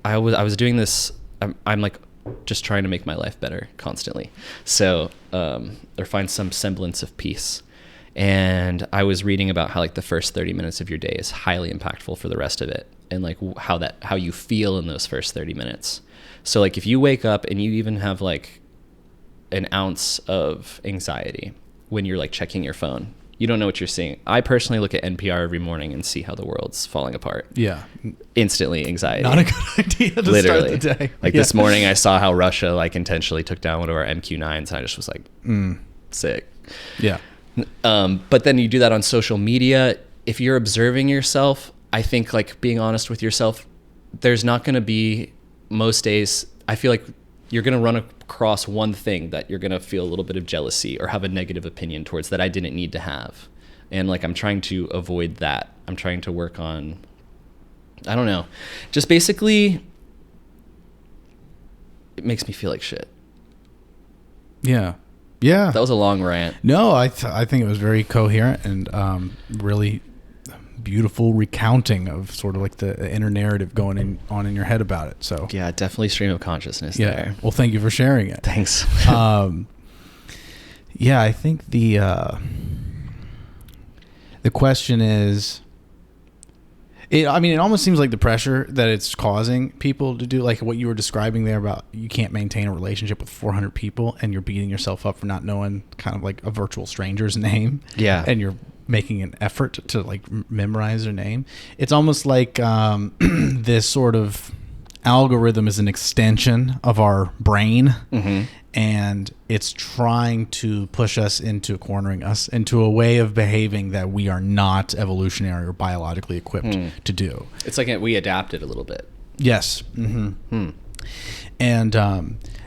I was doing this. I'm like just trying to make my life better constantly. So, or find some semblance of peace. And I was reading about how like the first 30 minutes of your day is highly impactful for the rest of it. And like how you feel in those first 30 minutes. So like if you wake up and you even have like an ounce of anxiety when you're like checking your phone, you don't know what you're seeing. I personally look at NPR every morning and see how the world's falling apart. Yeah. Instantly anxiety. Not a good idea to Literally. start the day. Like this morning I saw how Russia like intentionally took down one of our MQ-9s and I just was like, sick. Yeah. But then you do that on social media. If you're observing yourself, I think like being honest with yourself, there's not going to be most days. I feel like you're going to run across one thing that you're going to feel a little bit of jealousy or have a negative opinion towards that I didn't need to have. And like, I'm trying to avoid that. I'm trying to work on, I don't know, just basically it makes me feel like shit. Yeah. Yeah. That was a long rant. No, I think it was very coherent and really beautiful recounting of sort of like the inner narrative going on in your head about it. So yeah, definitely stream of consciousness there. Well, thank you for sharing it. Thanks. Yeah, I think the question is, it almost seems like the pressure that it's causing people to do, like what you were describing there about you can't maintain a relationship with 400 people and you're beating yourself up for not knowing kind of like a virtual stranger's name. Yeah. And you're making an effort to like memorize their name. It's almost like this sort of algorithm is an extension of our brain, and it's trying to push us into cornering us into a way of behaving that we are not evolutionary or biologically equipped to do. It's like we adapted a little bit. Yes. And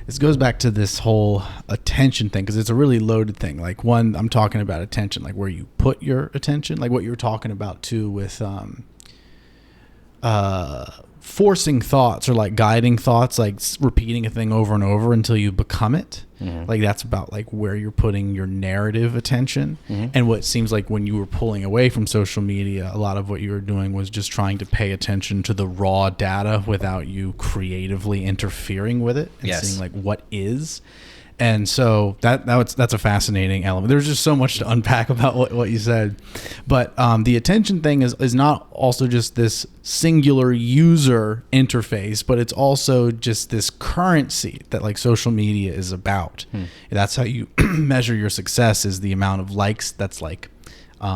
this goes back to this whole attention thing, because it's a really loaded thing. Like, one, I'm talking about attention, like where you put your attention, like what you were talking about too with forcing thoughts or like guiding thoughts, like repeating a thing over and over until you become it. Like that's about like where you're putting your narrative attention. And what seems like when you were pulling away from social media, a lot of what you were doing was just trying to pay attention to the raw data without you creatively interfering with it and seeing like what is. And so that's a fascinating element. There's just so much to unpack about what you said. But the attention thing is not also just this singular user interface, but it's also just this currency that like social media is about. That's how you measure your success, is the amount of likes. That's like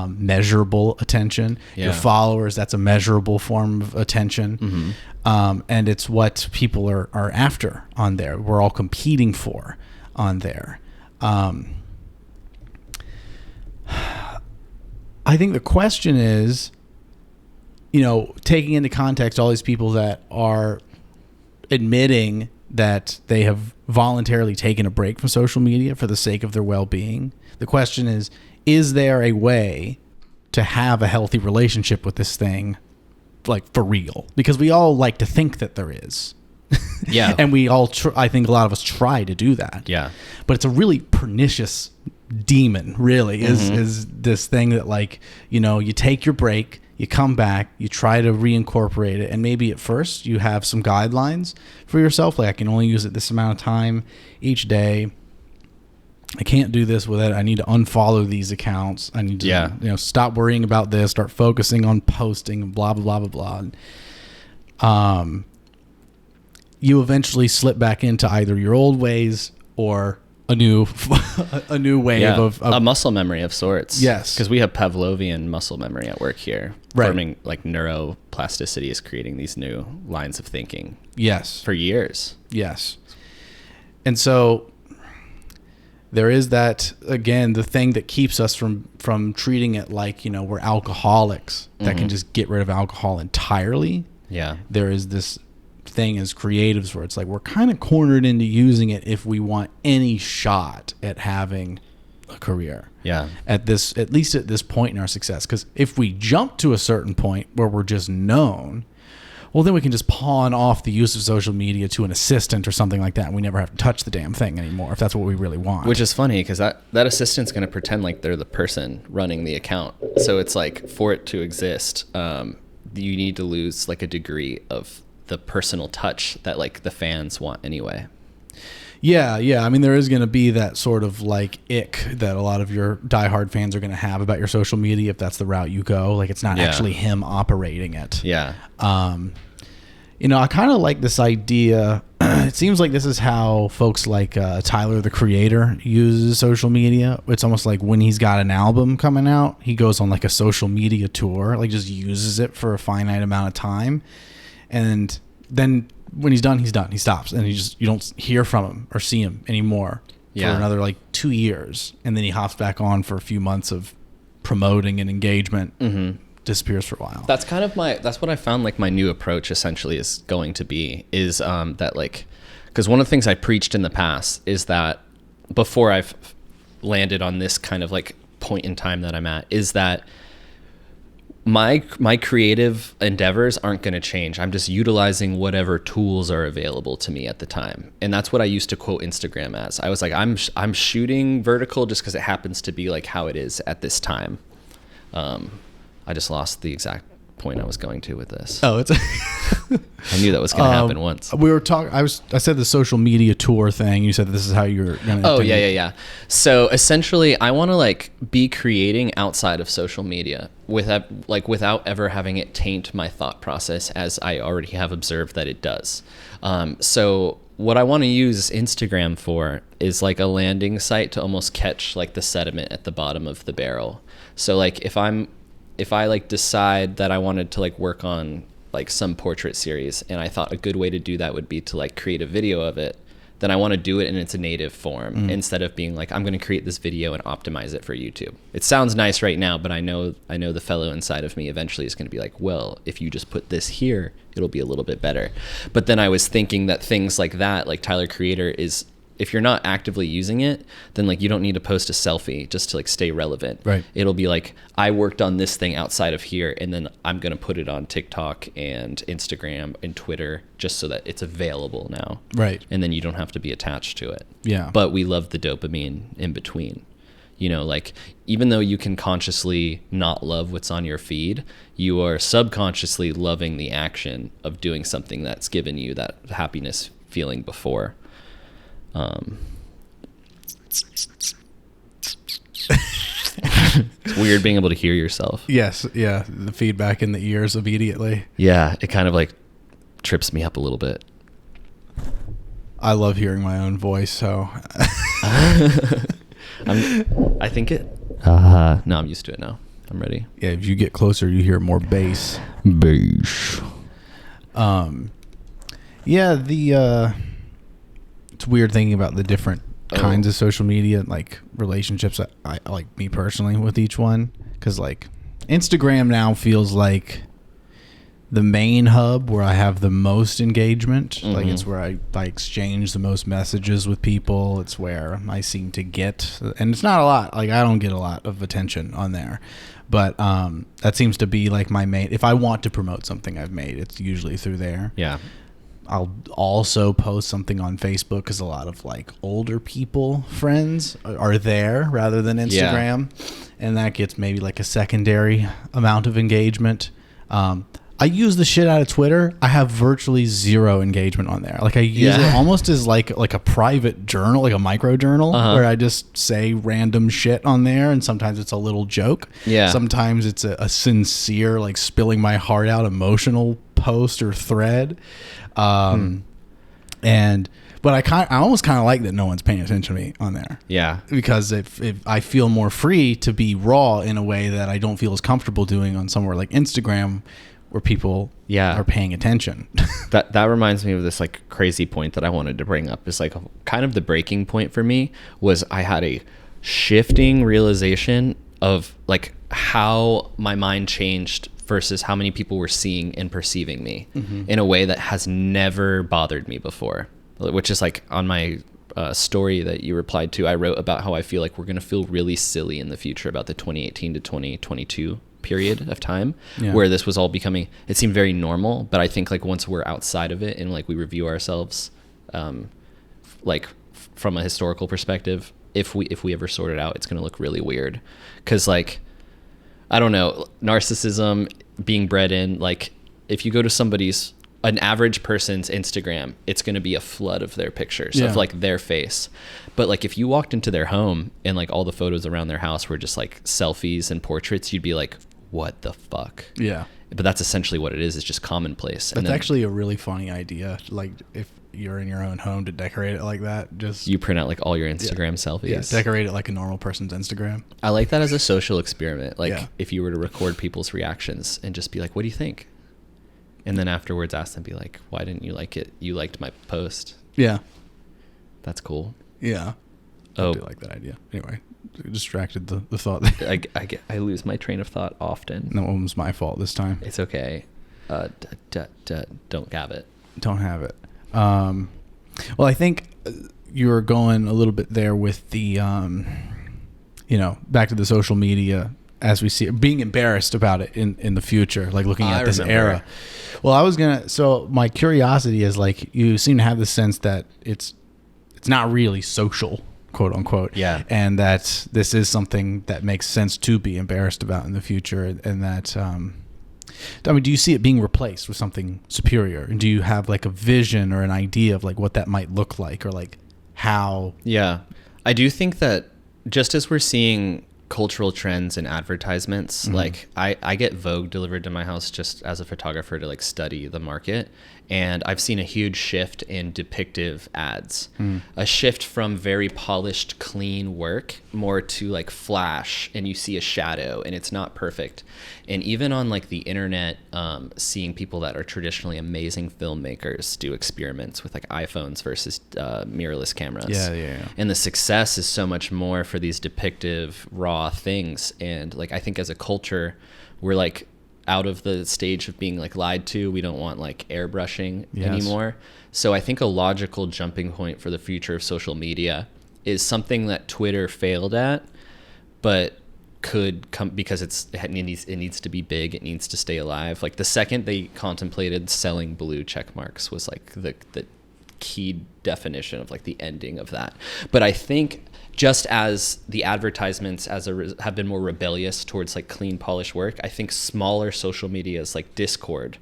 measurable attention. Your followers, that's a measurable form of attention. And it's what people are after on there. We're all competing for on there. I think the question is, taking into context all these people that are admitting that they have voluntarily taken a break from social media for the sake of their well-being. The question is there a way to have a healthy relationship with this thing, like for real? Because we all like to think that there is. Yeah. And we all, I think a lot of us try to do that. Yeah. But it's a really pernicious demon, really, is this thing that like, you take your break, you come back, you try to reincorporate it. And maybe at first you have some guidelines for yourself. Like, I can only use it this amount of time each day. I can't do this with it. I need to unfollow these accounts. I need to, stop worrying about this, start focusing on posting, blah, blah, blah, blah, blah. You eventually slip back into either your old ways or a new wave of a muscle memory of sorts. Yes. Because we have Pavlovian muscle memory at work here. Right. Forming like neuroplasticity is creating these new lines of thinking. Yes. For years. Yes. And so there is that, again, the thing that keeps us from treating it like, we're alcoholics that can just get rid of alcohol entirely. Yeah. There is this thing as creatives where it's like we're kind of cornered into using it if we want any shot at having a career. Yeah. At least at this point in our success. Because if we jump to a certain point where we're just known, well, then we can just pawn off the use of social media to an assistant or something like that, and we never have to touch the damn thing anymore if that's what we really want. Which is funny because that assistant's going to pretend like they're the person running the account. So it's like, for it to exist, you need to lose like a degree of the personal touch that like the fans want anyway. Yeah. I mean, there is going to be that sort of like ick that a lot of your diehard fans are going to have about your social media if that's the route you go. Like, it's not actually him operating it. Yeah. I kind of like this idea. It seems like this is how folks like Tyler, the Creator, uses social media. It's almost like when he's got an album coming out, he goes on like a social media tour, like just uses it for a finite amount of time. And then when he's done, he's done. He stops, and you don't hear from him or see him anymore for another like 2 years. And then he hops back on for a few months of promoting and engagement. Mm-hmm. Disappears for a while. That's what I found like my new approach essentially is going to be is that like, because one of the things I preached in the past is that before I've landed on this kind of like point in time that I'm at, is that my creative endeavors aren't going to change. I'm just utilizing whatever tools are available to me at the time. And that's what I used to quote Instagram as. I was like, I'm shooting vertical just because it happens to be like how it is at this time. I just lost the exact point I was going to with this. Oh, it's I knew that was going to happen once. We were talking. I said the social media tour thing. You said this is how you're going to. Oh, yeah. So essentially, I want to like be creating outside of social media without ever having it taint my thought process, as I already have observed that it does. So what I want to use Instagram for is like a landing site to almost catch like the sediment at the bottom of the barrel. So like if I like decide that I wanted to like work on like some portrait series, and I thought a good way to do that would be to like create a video of it, then I want to do it in its native form instead of being like, I'm going to create this video and optimize it for YouTube. It sounds nice right now, but I know the fellow inside of me eventually is going to be like, well, if you just put this here, it'll be a little bit better. But then I was thinking that things like that, like Tyler Creator, is, if you're not actively using it, then like you don't need to post a selfie just to like stay relevant. Right. It'll be like, I worked on this thing outside of here, and then I'm going to put it on TikTok and Instagram and Twitter just so that it's available now. Right. And then you don't have to be attached to it. Yeah. But we love the dopamine in between. You know, like even though you can consciously not love what's on your feed, you are subconsciously loving the action of doing something that's given you that happiness feeling before. It's weird being able to hear yourself. Yes, yeah, the feedback in the ears immediately. Yeah, it kind of like trips me up a little bit. I love hearing my own voice, so I think it. No, I'm used to it now. I'm ready. Yeah, if you get closer, you hear more bass. Bass. Yeah, it's weird thinking about the different kinds of social media, like relationships. I like me personally with each one, because like Instagram now feels like the main hub where I have the most engagement. Mm-hmm. Like it's where I exchange the most messages with people. It's where I seem to get, and it's not a lot. Like I don't get a lot of attention on there, but that seems to be like my main. If I want to promote something I've made, it's usually through there. Yeah. I'll also post something on Facebook because a lot of like older people friends are there rather than Instagram. Yeah. And that gets maybe like a secondary amount of engagement. I use the shit out of Twitter. I have virtually zero engagement on there. Like I use it almost as like a private journal, like a micro journal, where I just say random shit on there, and sometimes it's a little joke. Yeah. Sometimes it's a sincere, like spilling my heart out emotional post or thread. But I almost kind of like that no one's paying attention to me on there. Yeah. Because if I feel more free to be raw in a way that I don't feel as comfortable doing on somewhere like Instagram, where people are paying attention. That reminds me of this like crazy point that I wanted to bring up. Is like kind of the breaking point for me was I had a shifting realization of like how my mind changed versus how many people were seeing and perceiving me in a way that has never bothered me before, which is like on my story that you replied to, I wrote about how I feel like we're going to feel really silly in the future about the 2018 to 2022 period of time where this was all becoming, it seemed very normal. But I think like once we're outside of it and like we review ourselves, like from a historical perspective, if we ever sort it out, it's going to look really weird. Cause like, I don't know, narcissism being bred in, like if you go to an average person's Instagram, it's going to be a flood of their pictures of like their face. But like if you walked into their home and like all the photos around their house were just like selfies and portraits, you'd be like, what the fuck? Yeah. But that's essentially what it is. It's just commonplace. That's actually a really funny idea. Like if you're in your own home to decorate it like that, just you print out like all your Instagram selfies. Yeah, decorate it like a normal person's Instagram. I like that as a social experiment. Like if you were to record people's reactions and just be like, what do you think? And then afterwards ask them, be like, why didn't you like it? You liked my post. Yeah. That's cool. Yeah. Oh. I do like that idea. Anyway, distracted the thought. I lose my train of thought often. No, it was my fault this time. It's okay. Don't have it. Don't have it. Well, I think you were going a little bit there with the, back to the social media as we see it, being embarrassed about it in the future, like looking at this era. Well, so my curiosity is like, you seem to have the sense that it's not really social, quote unquote. Yeah. And that this is something that makes sense to be embarrassed about in the future. And that, do you see it being replaced with something superior? And do you have like a vision or an idea of like what that might look like, or like how? Yeah. I do think that just as we're seeing cultural trends and advertisements, like I get Vogue delivered to my house just as a photographer to like study the market, and I've seen a huge shift in depictive ads, a shift from very polished clean work more to like flash, and you see a shadow and it's not perfect. And even on like the internet, seeing people that are traditionally amazing filmmakers do experiments with like iPhones versus mirrorless cameras. Yeah. And the success is so much more for these depictive raw things. And like I think as a culture, we're like out of the stage of being like lied to. We don't want like airbrushing anymore. So I think a logical jumping point for the future of social media is something that Twitter failed at, but could come because it needs to be big. It needs to stay alive. Like the second they contemplated selling blue check marks was like the key definition of like the ending of that. But I think just as the advertisements have been more rebellious towards like clean, polished work, I think smaller social medias like Discord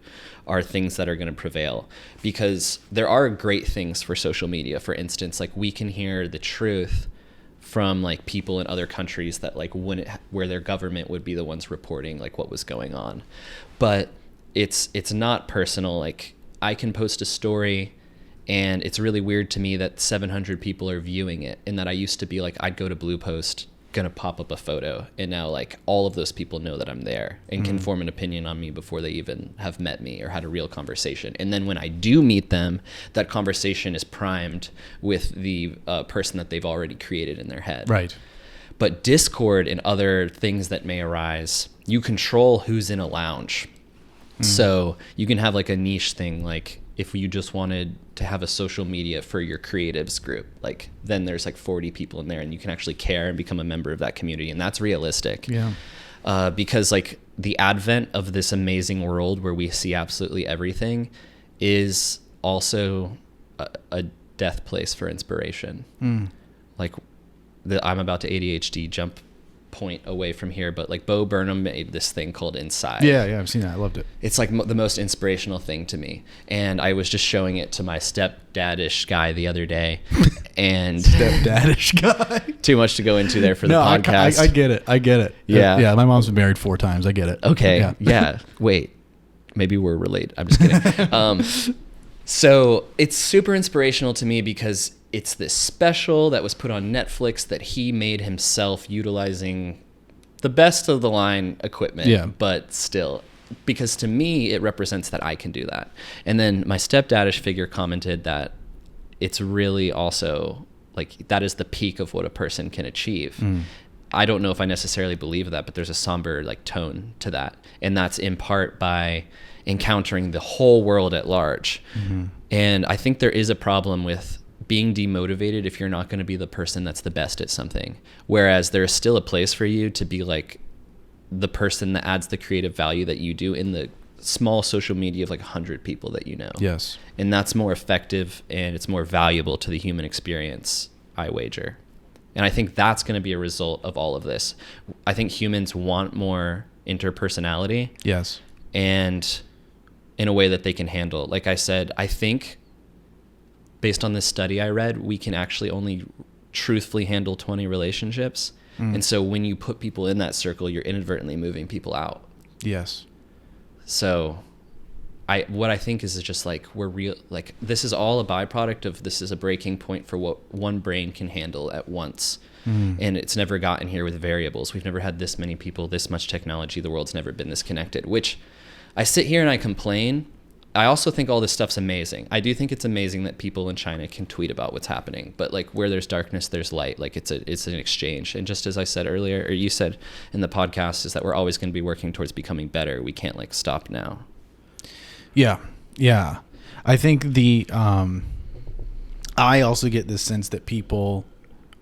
are things that are going to prevail, because there are great things for social media. For instance, like we can hear the truth from like people in other countries that like where their government would be the ones reporting like what was going on. But it's not personal. Like I can post a story and it's really weird to me that 700 people are viewing it, and that I used to be like, I'd go to Blue Post, gonna pop up a photo, and now like all of those people know that I'm there and can form an opinion on me before they even have met me or had a real conversation. And then when I do meet them, that conversation is primed with the person that they've already created in their head. Right. But Discord and other things that may arise, you control who's in a lounge. So you can have like a niche thing, like if you just wanted to have a social media for your creatives group, like then there's like 40 people in there and you can actually care and become a member of that community. And that's realistic. Yeah. Because like the advent of this amazing world where we see absolutely everything is also a death place for inspiration. Like I'm about to ADHD jump point away from here, but like Bo Burnham made this thing called Inside. Yeah, I've seen that. I loved it. It's like the most inspirational thing to me, and I was just showing it to my stepdadish guy the other day. And stepdadish guy. Too much to go into there for the podcast. I get it. Yeah. My mom's been married 4 times. I get it. Okay. Yeah. Wait, maybe we're related. I'm just kidding. So it's super inspirational to me because it's this special that was put on Netflix that he made himself utilizing the best of the line equipment. Yeah. But still, because to me, it represents that I can do that. And then my stepdadish figure commented that it's really also like that is the peak of what a person can achieve. I don't know if I necessarily believe that, but there's a somber like tone to that. And that's in part by encountering the whole world at large. Mm-hmm. And I think there is a problem with being demotivated if you're not going to be the person that's the best at something. Whereas there's still a place for you to be like the person that adds the creative value that you do in the small social media of like 100 people that you know. Yes. And that's more effective and it's more valuable to the human experience, I wager. And I think that's going to be a result of all of this. I think humans want more interpersonality. Yes. And in a way that they can handle. Like I said, I think based on this study I read, we can actually only truthfully handle 20 relationships. And so when you put people in that circle, you're inadvertently moving people out. Yes. So what I think is just like we're real, like this is all a byproduct of this is a breaking point for what one brain can handle at once. And it's never gotten here with variables. We've never had this many people, this much technology. The world's never been this connected, which I sit here and I complain. I also think all this stuff's amazing. I do think it's amazing that people in China can tweet about what's happening, but like where there's darkness, there's light. Like it's an exchange. And just as I said earlier, or you said in the podcast, is that we're always going to be working towards becoming better. We can't like stop now. Yeah. Yeah. I think I also get this sense that people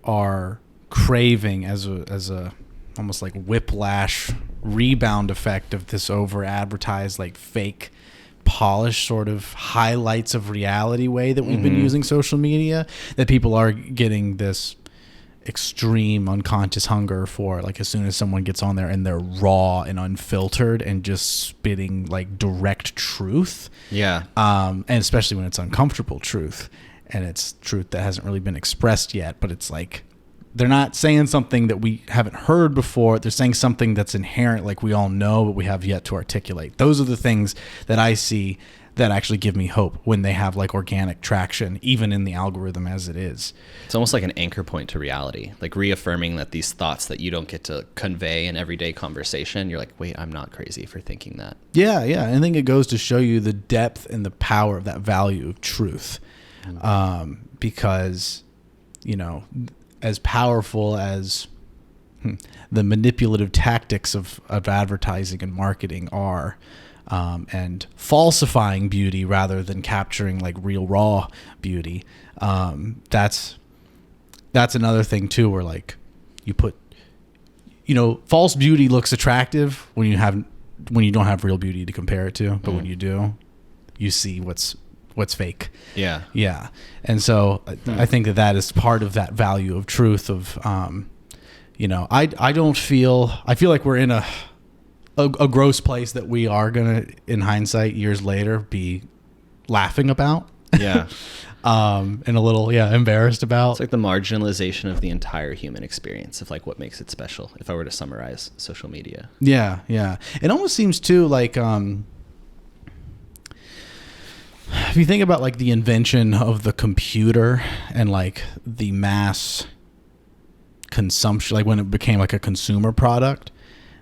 are craving as a almost like whiplash rebound effect of this over advertised, like fake polished sort of highlights of reality way that we've been using social media, that people are getting this extreme unconscious hunger for, like, as soon as someone gets on there and they're raw and unfiltered and just spitting like direct truth. Yeah. And especially when it's uncomfortable truth and it's truth that hasn't really been expressed yet, but it's like they're not saying something that we haven't heard before. They're saying something that's inherent, like we all know, but we have yet to articulate. Those are the things that I see that actually give me hope when they have like organic traction, even in the algorithm as it is. It's almost like an anchor point to reality, like reaffirming that these thoughts that you don't get to convey in everyday conversation, you're like, wait, I'm not crazy for thinking that. Yeah, yeah. I think it goes to show you the depth and the power of that value of truth. Because, you know, as powerful as the manipulative tactics of advertising and marketing are, and falsifying beauty rather than capturing like real raw beauty, that's another thing too, where like you put, you know, false beauty looks attractive when you don't have real beauty to compare it to, but when you do, you see what's fake. Yeah. Yeah. And so I think that is part of that value of truth of, you know, I feel like we're in a gross place that we are going to, in hindsight, years later, be laughing about. Yeah. And a little, embarrassed about. It's like the marginalization of the entire human experience of like what makes it special, if I were to summarize social media. Yeah. Yeah. It almost seems too like, if you think about like the invention of the computer and like the mass consumption, like when it became like a consumer product,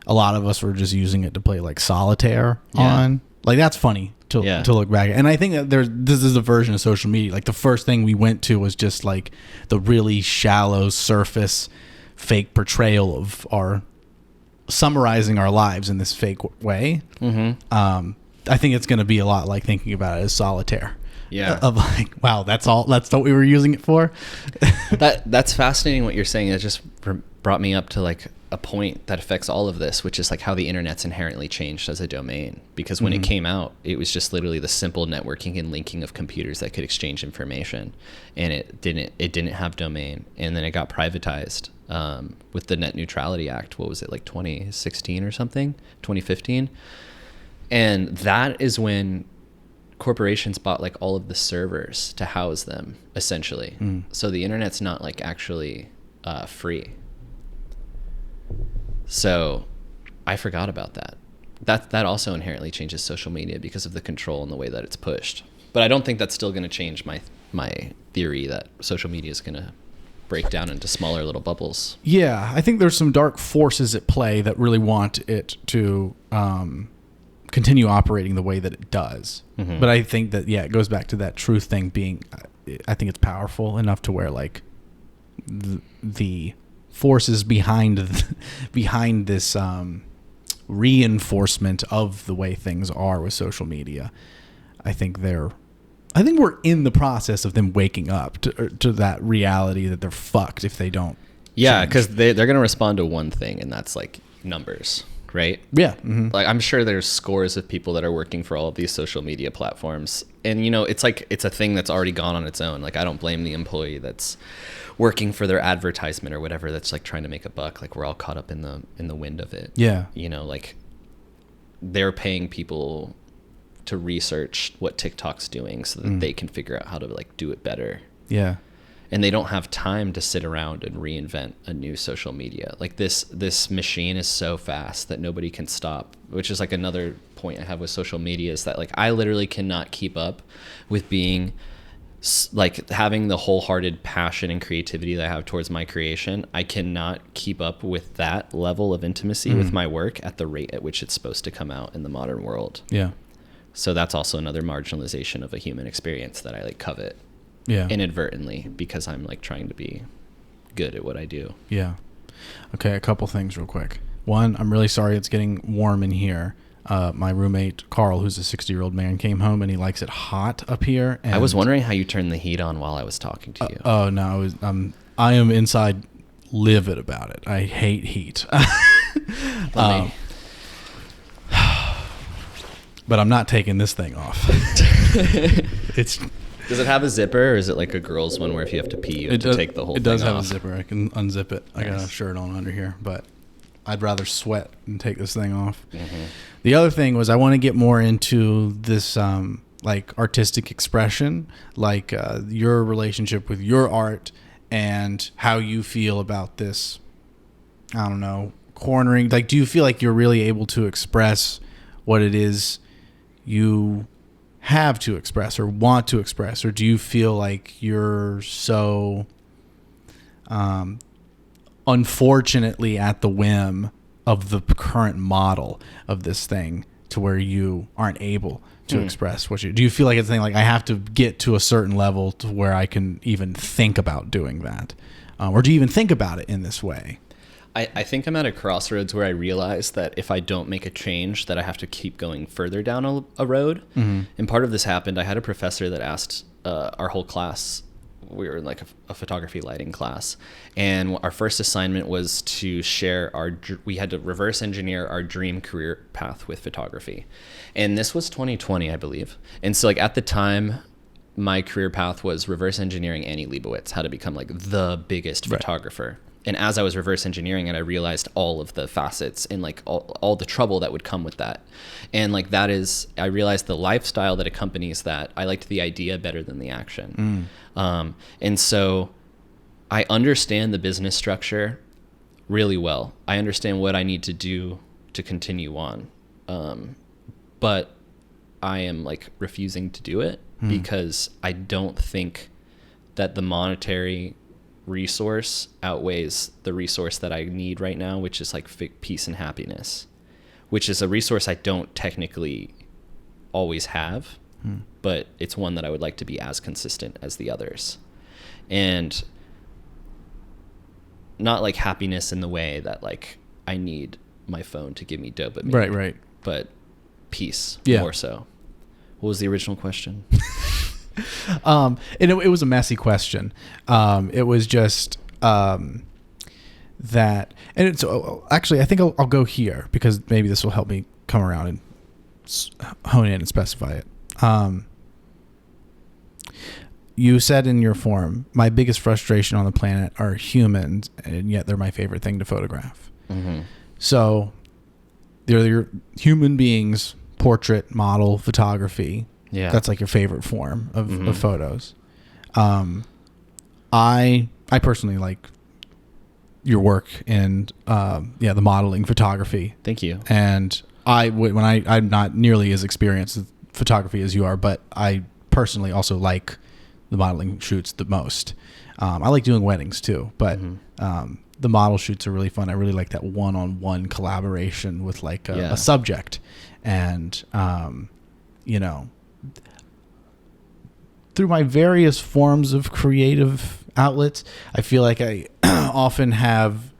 a lot of us were just using it to play like solitaire on. Like that's funny to look back at. And I think that this is a version of social media. Like the first thing we went to was just like the really shallow surface fake portrayal of our summarizing our lives in this fake way. I think it's going to be a lot like thinking about it as solitaire. Yeah. Of like, wow, that's what we were using it for. That's fascinating what you're saying. It just brought me up to like a point that affects all of this, which is like how the internet's inherently changed as a domain. Because when it came out, it was just literally the simple networking and linking of computers that could exchange information, and it didn't have domain. And then it got privatized with the Net Neutrality Act. What was it, like 2016 or something? 2015. And that is when corporations bought like all of the servers to house them, essentially. So the internet's not like actually free. So I forgot about that. That also inherently changes social media because of the control and the way that it's pushed. But I don't think that's still going to change my theory that social media is going to break down into smaller little bubbles. Yeah, I think there's some dark forces at play that really want it to continue operating the way that it does. But I think that, it goes back to that truth thing being, I think it's powerful enough to where like the forces behind this reinforcement of the way things are with social media. I think we're in the process of them waking up to that reality that they're fucked if they don't. Yeah, because they're going to respond to one thing, and that's like numbers, right? Yeah. Mm-hmm. Like I'm sure there's scores of people that are working for all of these social media platforms, and it's like it's a thing that's already gone on its own. Like I don't blame the employee that's working for their advertisement or whatever that's like trying to make a buck. Like we're all caught up in the wind of it. Yeah. Like they're paying people to research what TikTok's doing so that they can figure out how to like do it better. Yeah. And they don't have time to sit around and reinvent a new social media. Like this machine is so fast that nobody can stop, which is like another point I have with social media is that like I literally cannot keep up with being like having the wholehearted passion and creativity that I have towards my creation. I cannot keep up with that level of intimacy with my work at the rate at which it's supposed to come out in the modern world. Yeah. So that's also another marginalization of a human experience that I like covet. Yeah. Inadvertently, because I'm like trying to be good at what I do. Yeah. Okay, a couple things real quick. One, I'm really sorry it's getting warm in here. My roommate Carl, who's a 60-year-old man, came home and he likes it hot up here. And I was wondering how you turned the heat on while I was talking to you. Oh no, I am inside livid about it. I hate heat. But I'm not taking this thing off. Does it have a zipper, or is it like a girl's one where if you have to pee, you have to take the whole thing off? It does have a zipper. I can unzip it. I got a shirt on under here, but I'd rather sweat than take this thing off. Mm-hmm. The other thing was I want to get more into this like artistic expression, like your relationship with your art and how you feel about this, I don't know, cornering. Like, do you feel like you're really able to express what it is you have to express or want to express, or do you feel like you're so unfortunately at the whim of the current model of this thing to where you aren't able to express what you do? You feel like it's a thing like I have to get to a certain level to where I can even think about doing that, or do you even think about it in this way? I think I'm at a crossroads where I realize that if I don't make a change, that I have to keep going further down a road. Mm-hmm. And part of this happened. I had a professor that asked our whole class. We were in like a photography lighting class, and our first assignment was to share we had to reverse engineer our dream career path with photography. And this was 2020, I believe. And so like at the time, my career path was reverse engineering Annie Leibovitz, how to become like the biggest photographer. And as I was reverse engineering it, I realized all of the facets and like all the trouble that would come with that. And like I realized the lifestyle that accompanies that. I liked the idea better than the action. And so I understand the business structure really well. I understand what I need to do to continue on. But I am like refusing to do it because I don't think that the monetary resource outweighs the resource that I need right now, which is like peace and happiness, which is a resource I don't technically always have, but it's one that I would like to be as consistent as the others. And not like happiness in the way that like I need my phone to give me dopamine. Right. But peace more so. What was the original question? And it was a messy question. It was just that, and it's actually I think I'll go here because maybe this will help me come around and hone in and specify it. You said in your form, my biggest frustration on the planet are humans, and yet they're my favorite thing to photograph. Mm-hmm. So they're your human beings, portrait, model, photography. Yeah, that's like your favorite form of photos. I personally like your work in the modeling photography. Thank you. And I'm not nearly as experienced with photography as you are, but I personally also like the modeling shoots the most. I like doing weddings too, but the model shoots are really fun. I really like that one-on-one collaboration with like a subject, and through my various forms of creative outlets, I feel like I often have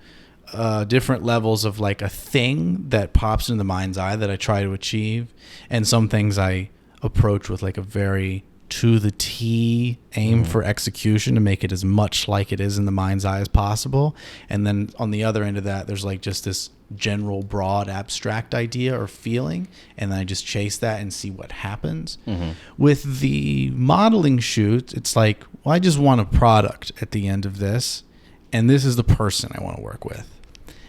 different levels of like a thing that pops into the mind's eye that I try to achieve, and some things I approach with like a very to the T aim for execution to make it as much like it is in the mind's eye as possible. And then on the other end of that, there's like just this general broad abstract idea or feeling, and then I just chase that and see what happens. With the modeling shoot, it's like, well, I just want a product at the end of this, and this is the person I want to work with,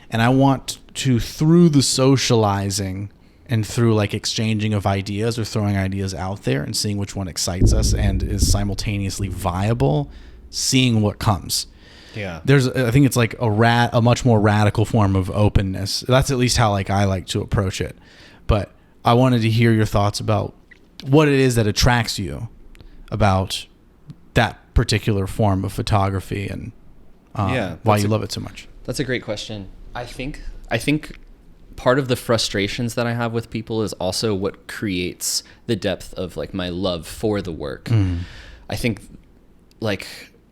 and I want to, through the socializing and through like exchanging of ideas or throwing ideas out there and seeing which one excites us and is simultaneously viable, seeing what comes. Yeah. I think it's like a much more radical form of openness. That's at least how like I like to approach it. But I wanted to hear your thoughts about what it is that attracts you about that particular form of photography, and why you love it so much. That's a great question. I think part of the frustrations that I have with people is also what creates the depth of like my love for the work. I think like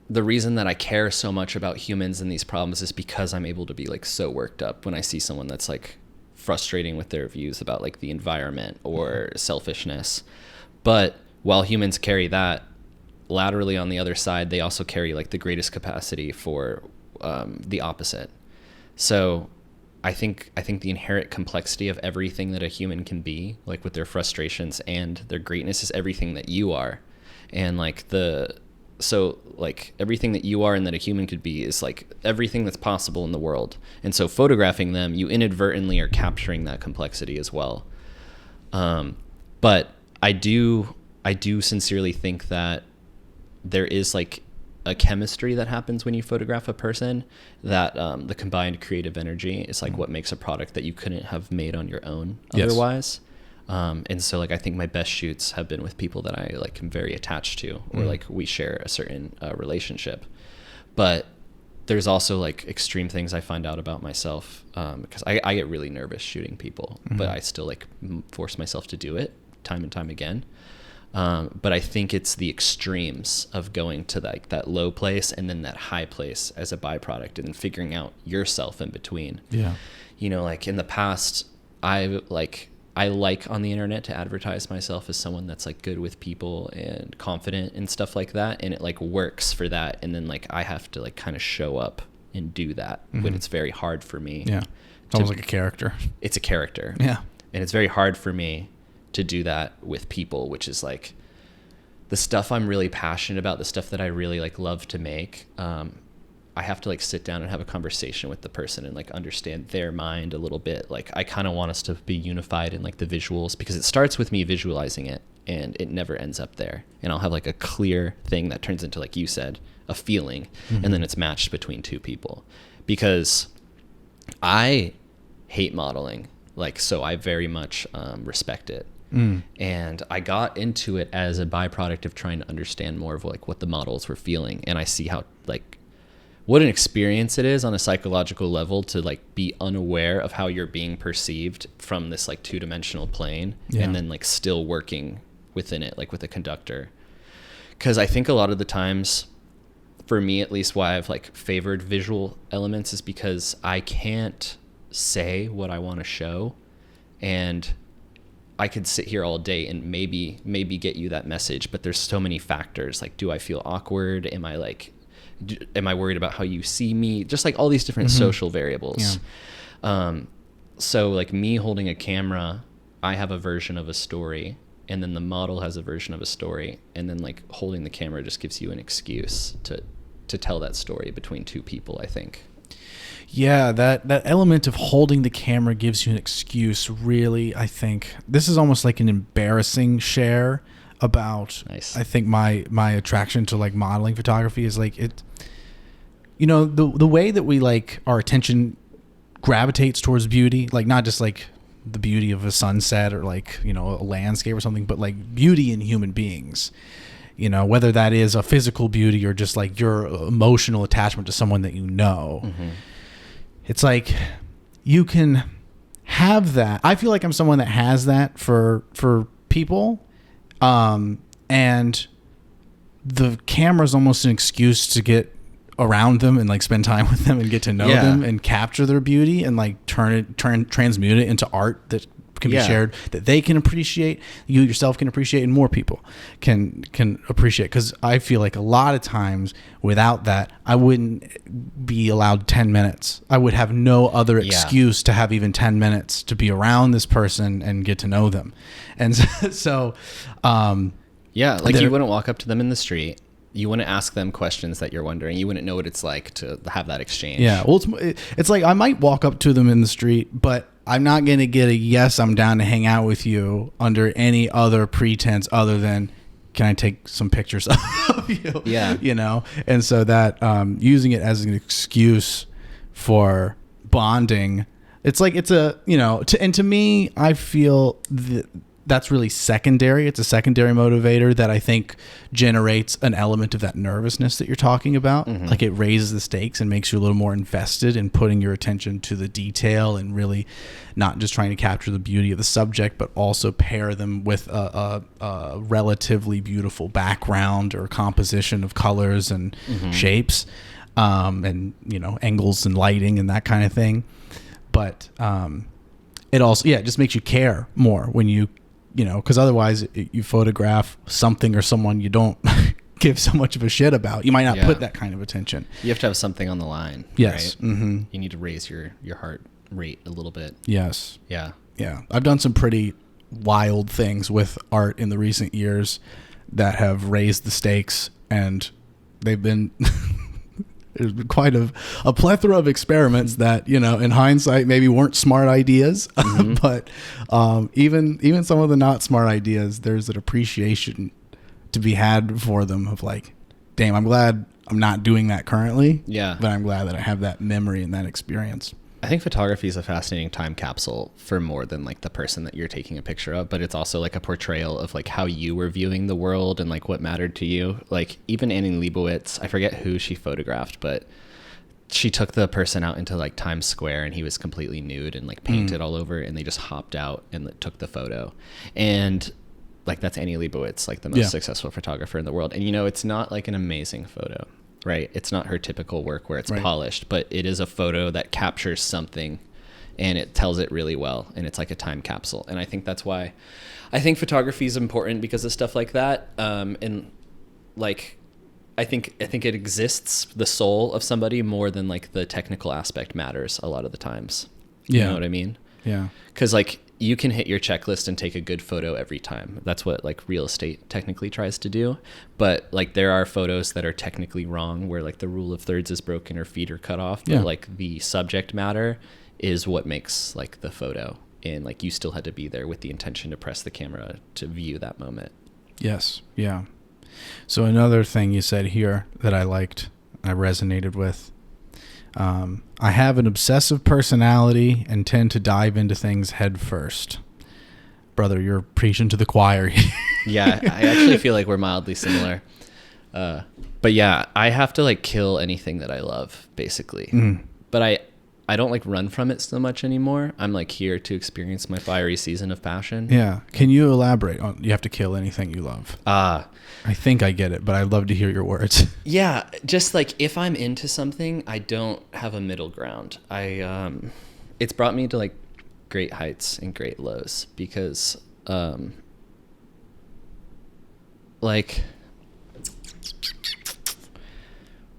the reason that I care so much about humans and these problems is because I'm able to be like so worked up when I see someone that's like frustrating with their views about like the environment or selfishness. But while humans carry that, laterally on the other side, they also carry like the greatest capacity for the opposite. So I think the inherent complexity of everything that a human can be, like with their frustrations and their greatness, is everything that you are. And like so like everything that you are and that a human could be is like everything that's possible in the world. And so photographing them, you inadvertently are capturing that complexity as well. But I do sincerely think that there is like a chemistry that happens when you photograph a person, that the combined creative energy is like what makes a product that you couldn't have made on your own otherwise. And so like I think my best shoots have been with people that I like am very attached to, or like we share a certain relationship. But there's also like extreme things I find out about myself, because I get really nervous shooting people, but I still like force myself to do it time and time again. But I think it's the extremes of going to like that low place and then that high place as a byproduct, and figuring out yourself in between. Yeah. You know, like in the past, I like on the internet to advertise myself as someone that's like good with people and confident and stuff like that. And it like works for that. And then like I have to like kind of show up and do that when it's very hard for me. Yeah. It's almost like a character. It's a character. Yeah. And it's very hard for me to do that with people, which is like the stuff I'm really passionate about, the stuff that I really like love to make. I have to like sit down and have a conversation with the person and like understand their mind a little bit. Like I kind of want us to be unified in like the visuals, because it starts with me visualizing it and it never ends up there. And I'll have like a clear thing that turns into, like you said, a feeling, and then it's matched between two people. Because I hate modeling, like, so I very much respect it. And I got into it as a byproduct of trying to understand more of like what the models were feeling. And I see how like what an experience it is on a psychological level to like be unaware of how you're being perceived from this like two-dimensional plane, and then like still working within it, like with a conductor. Because I think a lot of the times, for me at least, why I've like favored visual elements is because I can't say what I want to show, and I could sit here all day and maybe get you that message, but there's so many factors. Like, do I feel awkward? Am I worried about how you see me? Just like all these different social variables. So like me holding a camera, I have a version of a story, and then the model has a version of a story, and then like holding the camera just gives you an excuse to tell that story between two people, I think. Yeah, that element of holding the camera gives you an excuse. Really, I think this is almost like an embarrassing share about. Nice. I think my attraction to like modeling photography is like it. You know, the way that we like our attention gravitates towards beauty, like not just like the beauty of a sunset or like, you know, a landscape or something, but like beauty in human beings. You know, whether that is a physical beauty or just like your emotional attachment to someone that you know. It's like you can have that. I feel like I'm someone that has that for people, and the camera is almost an excuse to get around them and like spend time with them and get to know Yeah. them and capture their beauty and like transmute it into art that can be Yeah. shared, that they can appreciate, you yourself can appreciate, and more people can appreciate. Because I feel like a lot of times without that, I wouldn't be allowed 10 minutes. I would have no other excuse to have even 10 minutes to be around this person and get to know them. And so yeah, like you wouldn't walk up to them in the street. You wouldn't ask them questions that you're wondering. You wouldn't know what it's like to have that exchange. Yeah, well, it's like I might walk up to them in the street, but I'm not going to get a yes, I'm down to hang out with you under any other pretense other than, can I take some pictures of you? Yeah. You know? And so that using it as an excuse for bonding, it's like it's a, you know, to me, I feel that's really secondary. It's a secondary motivator that I think generates an element of that nervousness that you're talking about. Mm-hmm. Like it raises the stakes and makes you a little more invested in putting your attention to the detail and really not just trying to capture the beauty of the subject, but also pair them with a relatively beautiful background or composition of colors and shapes, and, you know, angles and lighting and that kind of thing. But it also, it just makes you care more when you know, because otherwise you photograph something or someone you don't give so much of a shit about. You might not put that kind of attention. You have to have something on the line. Yes. Right? Mm-hmm. You need to raise your heart rate a little bit. Yes. Yeah. Yeah. I've done some pretty wild things with art in the recent years that have raised the stakes, and they've been... There's been quite a plethora of experiments that, you know, in hindsight maybe weren't smart ideas, but even some of the not smart ideas, there's an appreciation to be had for them of like, damn, I'm glad I'm not doing that currently. Yeah. But I'm glad that I have that memory and that experience. I think photography is a fascinating time capsule for more than like the person that you're taking a picture of, but it's also like a portrayal of like how you were viewing the world and like what mattered to you. Like even Annie Leibovitz, I forget who she photographed, but she took the person out into like Times Square and he was completely nude and like painted all over, and they just hopped out and took the photo. And like that's Annie Leibovitz, like the most successful photographer in the world. And you know, it's not like an amazing photo. Right. It's not her typical work where it's polished, but it is a photo that captures something and it tells it really well. And it's like a time capsule. And I think that's why I think photography is important, because of stuff like that. And like, I think it exists, the soul of somebody, more than like the technical aspect matters a lot of the times. You know what I mean? Yeah. 'Cause like you can hit your checklist and take a good photo every time. That's what like real estate technically tries to do. But like there are photos that are technically wrong where like the rule of thirds is broken or feet are cut off. But like the subject matter is what makes like the photo. And like you still had to be there with the intention to press the camera to view that moment. Yes. Yeah. So another thing you said here that I liked, I resonated with, I have an obsessive personality and tend to dive into things head first. Brother, you're preaching to the choir. Yeah, I actually feel like we're mildly similar. But yeah, I have to like kill anything that I love, basically. But I don't like run from it so much anymore. I'm like here to experience my fiery season of passion. Yeah. Can you elaborate on, you have to kill anything you love? I think I get it, but I'd love to hear your words. Yeah, just like if I'm into something, I don't have a middle ground. It's brought me to like great heights and great lows, because like,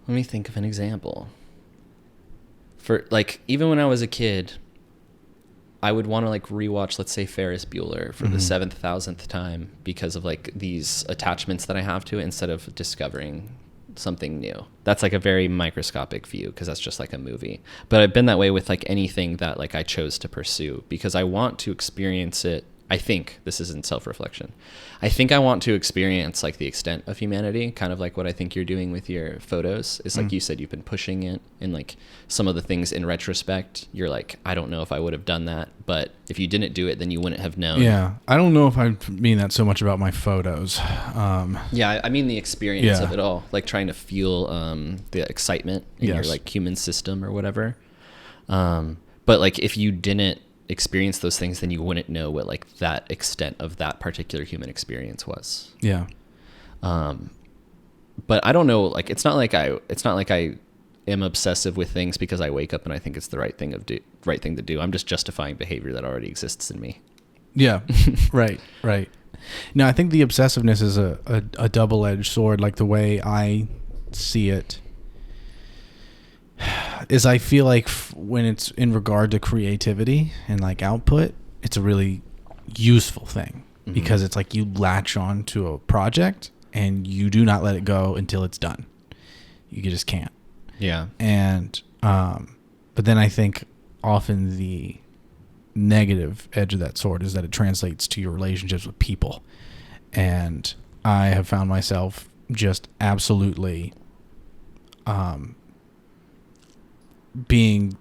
let me think of an example. For like, even when I was a kid, I would want to like rewatch, let's say, Ferris Bueller for the 7,000th time because of like these attachments that I have to it, instead of discovering something new. That's like a very microscopic view, because that's just like a movie. But I've been that way with like anything that like I chose to pursue, because I want to experience it. I think this isn't self-reflection. I think I want to experience like the extent of humanity, kind of like what I think you're doing with your photos. It's like you said, you've been pushing it, and like some of the things in retrospect, you're like, I don't know if I would have done that, but if you didn't do it, then you wouldn't have known. Yeah. I don't know if I mean that so much about my photos. Yeah, I mean the experience of it all, like trying to feel the excitement in your like human system or whatever. But like if you didn't experience those things, then you wouldn't know what like that extent of that particular human experience was. Yeah. But I don't know, like it's not like I am obsessive with things because I wake up and I think it's the right thing to do. I'm just justifying behavior that already exists in me. Yeah. Right. No, I think the obsessiveness is a double-edged sword. Like the way I see it is I feel like when it's in regard to creativity and like output, it's a really useful thing because it's like you latch on to a project and you do not let it go until it's done. You just can't. Yeah. And, but then I think often the negative edge of that sword is that it translates to your relationships with people. And I have found myself just absolutely, being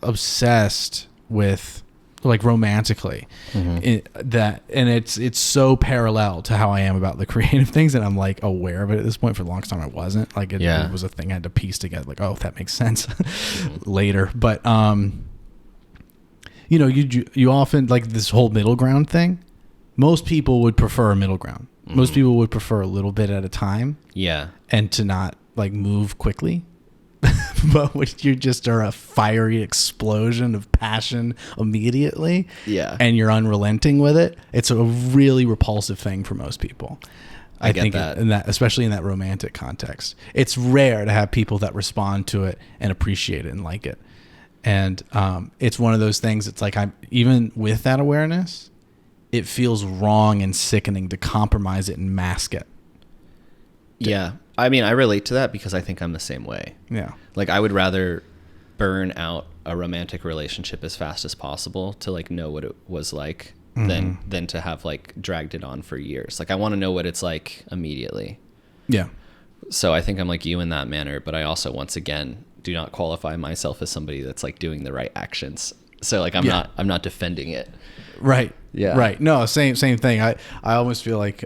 obsessed with like romantically and it's so parallel to how I am about the creative things, and I'm like aware of it at this point. For the longest time I wasn't like it was a thing I had to piece together, like, oh, that makes sense later. But you know, you often like this whole middle ground thing. Most people would prefer a middle ground. Most people would prefer a little bit at a time, and to not like move quickly. But when you just are a fiery explosion of passion immediately, and you're unrelenting with it, it's a really repulsive thing for most people. I think that. In that, especially in that romantic context, it's rare to have people that respond to it and appreciate it and like it. And it's one of those things. It's like I'm even with that awareness, it feels wrong and sickening to compromise it and mask it. Yeah. I mean, I relate to that because I think I'm the same way. Yeah. Like I would rather burn out a romantic relationship as fast as possible to like know what it was like than to have like dragged it on for years. Like I want to know what it's like immediately. Yeah. So I think I'm like you in that manner, but I also, once again, do not qualify myself as somebody that's like doing the right actions. So like I'm not defending it. Right. Yeah. Right. No, same thing. I almost feel like,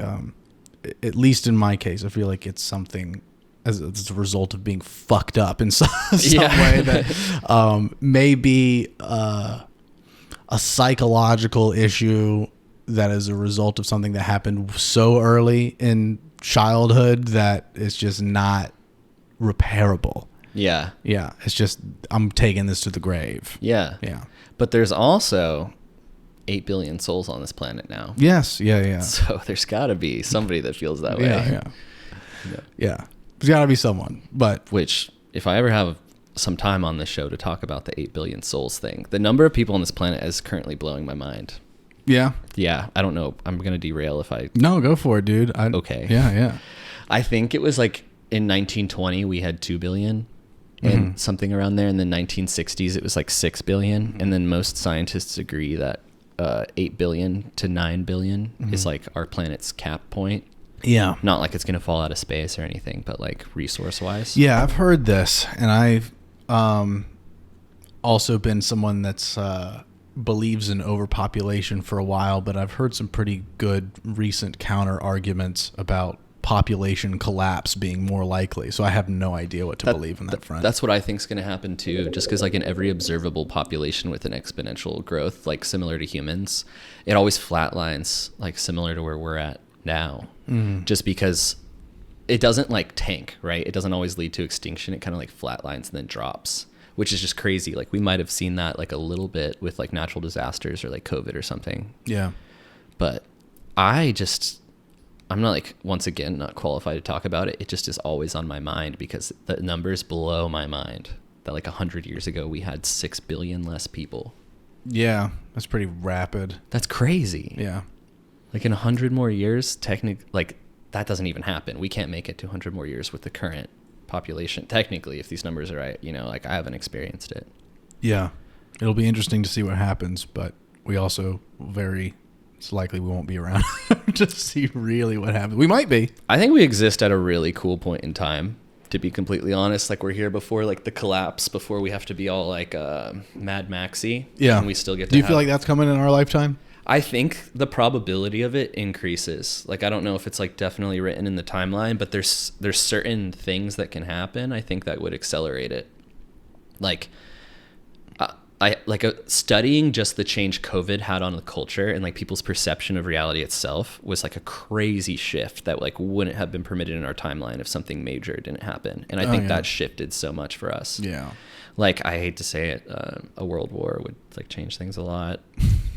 at least in my case, I feel like it's something as a result of being fucked up in some way that may be a psychological issue that is a result of something that happened so early in childhood that it's just not repairable. Yeah. Yeah. It's just, I'm taking this to the grave. Yeah. Yeah. But there's also 8 billion souls on this planet now. Yes. Yeah. So there's got to be somebody that feels that way. Yeah. There's got to be someone. But which, if I ever have some time on this show to talk about the 8 billion souls thing, the number of people on this planet is currently blowing my mind. Yeah. Yeah. I don't know. I'm going to derail if I... No, go for it, dude. Okay. Yeah. I think it was like in 1920, we had 2 billion. And something around there. In the 1960s, it was like 6 billion. And then most scientists agree that 8 billion to 9 billion is like our planet's cap point. Yeah. Not like it's going to fall out of space or anything, but like resource wise. Yeah, I've heard this. And I've also been someone that's believes in overpopulation for a while, but I've heard some pretty good recent counter arguments about population collapse being more likely. So I have no idea what to believe in that front. That's what I think is going to happen too, just because like in every observable population with an exponential growth, like similar to humans, it always flatlines like similar to where we're at now. Just because it doesn't like tank, right? It doesn't always lead to extinction. It kind of like flatlines and then drops, which is just crazy. Like we might have seen that like a little bit with like natural disasters or like COVID or something. Yeah. But I'm not like, once again, not qualified to talk about it. It just is always on my mind because the numbers blow my mind that like 100 years ago, we had 6 billion less people. Yeah. That's pretty rapid. That's crazy. Yeah. Like in 100 more years, like that doesn't even happen. We can't make it to 100 more years with the current population. Technically, if these numbers are right, you know, like I haven't experienced it. Yeah. It'll be interesting to see what happens, but we also it's likely we won't be around to see really what happens. We might be. I think we exist at a really cool point in time, to be completely honest. Like we're here before like the collapse, before we have to be all like Mad Maxy. Yeah. And we still get to Do you feel like that's coming in our lifetime? I think the probability of it increases. Like I don't know if it's like definitely written in the timeline, but there's certain things that can happen, I think, that would accelerate it. Like studying just the change COVID had on the culture and like people's perception of reality itself was like a crazy shift that like wouldn't have been permitted in our timeline if something major didn't happen. And I think that shifted so much for us. Yeah. Like, I hate to say it, a world war would like change things a lot.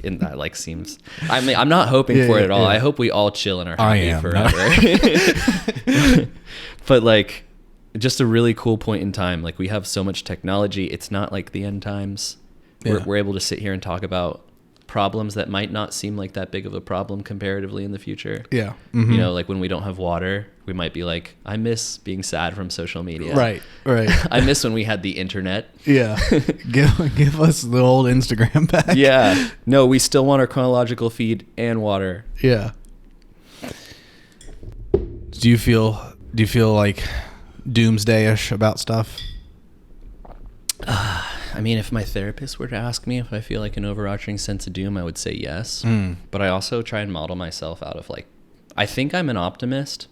And that like seems, I mean, I'm not hoping for it at all. I hope we all chill and are happy forever. But like, just a really cool point in time. Like, we have so much technology. It's not like the end times. We're able to sit here and talk about problems that might not seem like that big of a problem comparatively in the future. Yeah. Mm-hmm. You know, like when we don't have water, we might be like, I miss being sad from social media. Right. I miss when we had the internet. Yeah. Give us the old Instagram back. Yeah. No, we still want our chronological feed and water. Yeah. Do you feel like doomsday-ish about stuff? I mean, if my therapist were to ask me if I feel like an overarching sense of doom, I would say yes. But I also try and model myself out of like, I think I'm an optimist,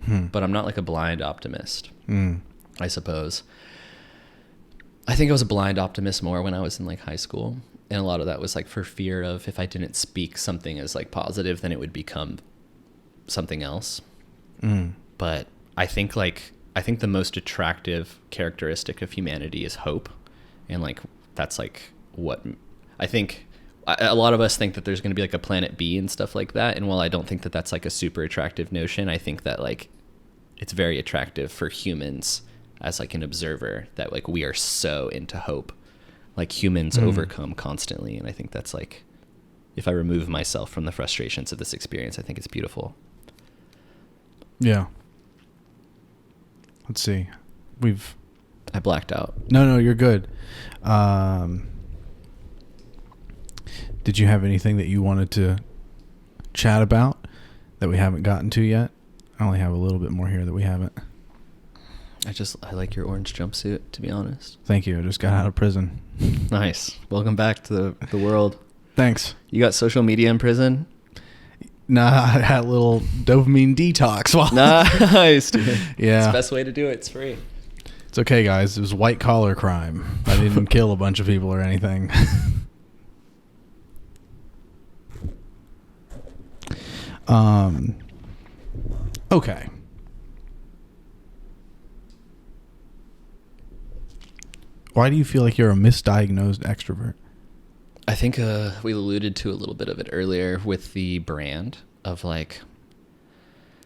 but I'm not like a blind optimist, I suppose. I think I was a blind optimist more when I was in like high school. And a lot of that was like for fear of if I didn't speak something as like positive, then it would become something else. But I think the most attractive characteristic of humanity is hope. And like, that's like what I think. A lot of us think that there's going to be like a planet B and stuff like that. And while I don't think that that's like a super attractive notion, I think that like it's very attractive for humans as like an observer that like we are so into hope. Like humans overcome constantly. And I think that's like, if I remove myself from the frustrations of this experience, I think it's beautiful. Yeah. Let's see. I blacked out. No, you're good. Did you have anything that you wanted to chat about that we haven't gotten to yet? I only have a little bit more here that we haven't. I like your orange jumpsuit, to be honest. Thank you. I just got out of prison. Nice. Welcome back to the world. Thanks. You got social media in prison? Nah, I had a little dopamine detox. Nice. Dude. Yeah. It's the best way to do it. It's free. It's okay, guys. It was white collar crime. I didn't kill a bunch of people or anything. Okay. Why do you feel like you're a misdiagnosed extrovert? I think we alluded to a little bit of it earlier with the brand of like...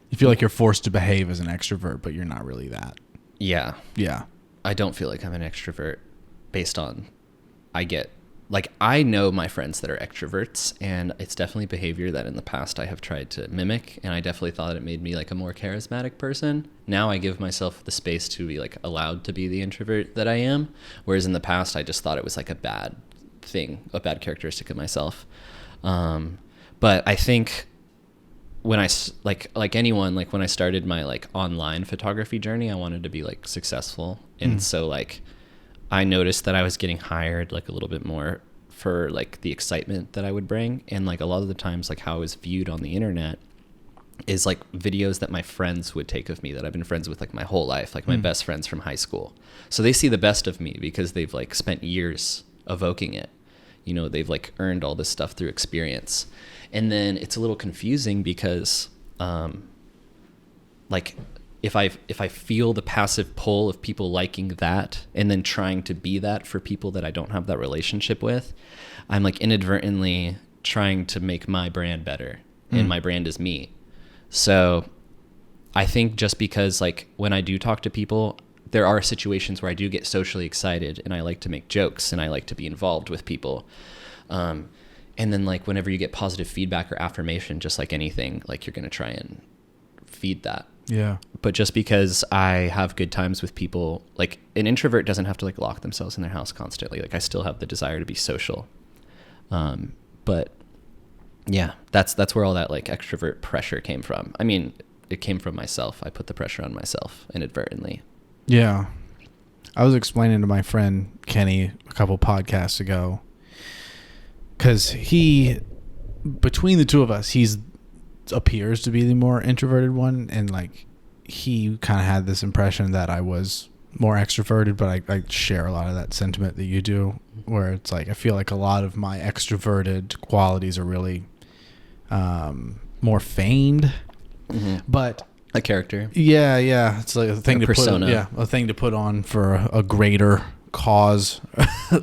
You feel like you're forced to behave as an extrovert, but you're not really that. Yeah. Yeah. I don't feel like I'm an extrovert based on... I know my friends that are extroverts, and it's definitely behavior that in the past I have tried to mimic, and I definitely thought it made me like a more charismatic person. Now I give myself the space to be like allowed to be the introvert that I am, whereas in the past I just thought it was like a bad thing, a bad characteristic of myself. But I think when I like anyone, like when I started my like online photography journey, I wanted to be like successful, and so like I noticed that I was getting hired like a little bit more for like the excitement that I would bring. And like a lot of the times, like how I was viewed on the internet is like videos that my friends would take of me that I've been friends with like my whole life, like my best friends from high school. So they see the best of me because they've like spent years evoking it. You know, they've like earned all this stuff through experience. And then it's a little confusing because like if I feel the passive pull of people liking that and then trying to be that for people that I don't have that relationship with, I'm like inadvertently trying to make my brand better, and my brand is me. So I think just because like when I do talk to people, there are situations where I do get socially excited and I like to make jokes and I like to be involved with people. And then like whenever you get positive feedback or affirmation, just like anything, like you're going to try and feed that. Yeah. But just because I have good times with people, like an introvert doesn't have to like lock themselves in their house constantly. Like I still have the desire to be social. But yeah, that's where all that like extrovert pressure came from. I mean, it came from myself. I put the pressure on myself inadvertently. Yeah. I was explaining to my friend Kenny a couple podcasts ago, because between the two of us, he's appears to be the more introverted one, and like he kind of had this impression that I was more extroverted, but I share a lot of that sentiment that you do, where it's like I feel like a lot of my extroverted qualities are really more feigned, but a character. Yeah, it's like a thing to persona. put. A thing to put on for a greater cause.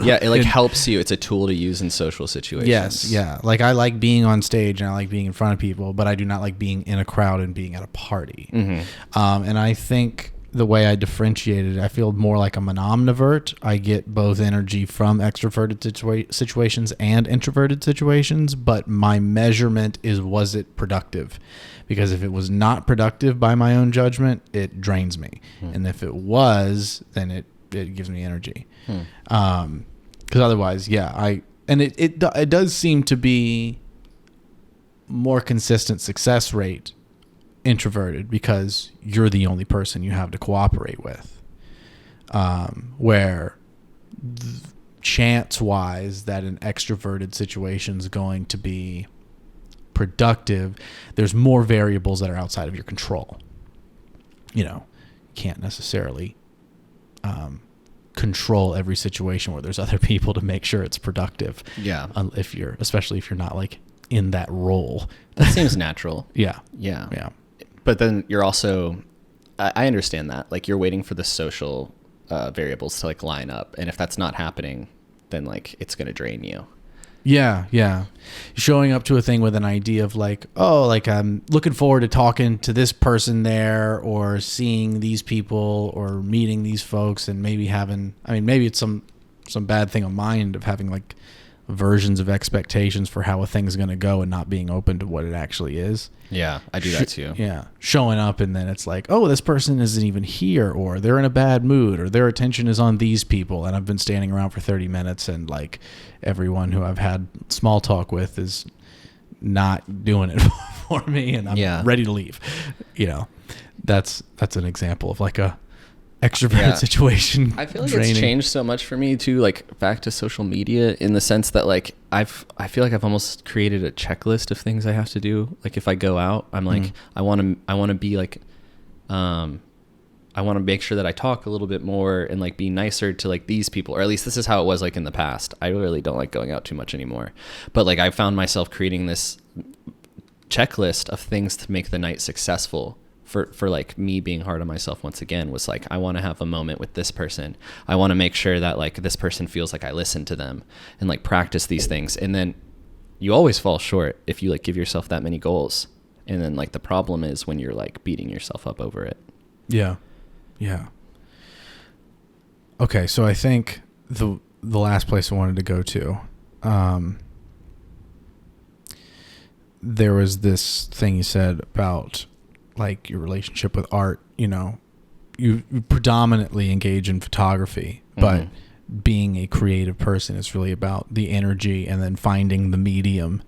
Yeah, it like helps you. It's a tool to use in social situations. Yes, yeah. Like I like being on stage and I like being in front of people, but I do not like being in a crowd and being at a party. And I think the way I differentiated, I feel more like I'm an omnivert. I get both energy from extroverted situations and introverted situations, but my measurement is, was it productive? Because if it was not productive by my own judgment, it drains me. And if it was, then it gives me energy. Because otherwise, it does seem to be more consistent success rate introverted, because you're the only person you have to cooperate with. Where chance wise that an extroverted situation is going to be productive, there's more variables that are outside of your control. You can't necessarily control every situation where there's other people to make sure it's productive. Yeah. Especially if you're not like in that role. That seems natural. Yeah. But then you're also, I understand that, like you're waiting for the social variables to like line up. And if that's not happening, then like it's going to drain you. Yeah. Showing up to a thing with an idea of like, oh, like I'm looking forward to talking to this person there, or seeing these people, or meeting these folks, and maybe maybe it's some bad thing of mind of having like versions of expectations for how a thing's going to go and not being open to what it actually is. Yeah, I do that too. Yeah. Showing up and then it's like, oh, this person isn't even here, or they're in a bad mood, or their attention is on these people, and I've been standing around for 30 minutes and like everyone who I've had small talk with is not doing it for me, and I'm ready to leave. That's an example of like a extroverted situation. I feel like it's changed so much for me too, like back to social media, in the sense that like I feel like I've almost created a checklist of things I have to do. Like if I go out, I'm like, I want to be like, I want to make sure that I talk a little bit more and like be nicer to like these people, or at least this is how it was like in the past. I really don't like going out too much anymore, but like I found myself creating this checklist of things to make the night successful. For like me being hard on myself once again, was like, I want to have a moment with this person. I want to make sure that like this person feels like I listen to them, and like practice these things. And then you always fall short if you like give yourself that many goals. And then like the problem is when you're like beating yourself up over it. Yeah. Okay. So I think the last place I wanted to go to, there was this thing you said about like your relationship with art. You predominantly engage in photography, but being a creative person is really about the energy and then finding the medium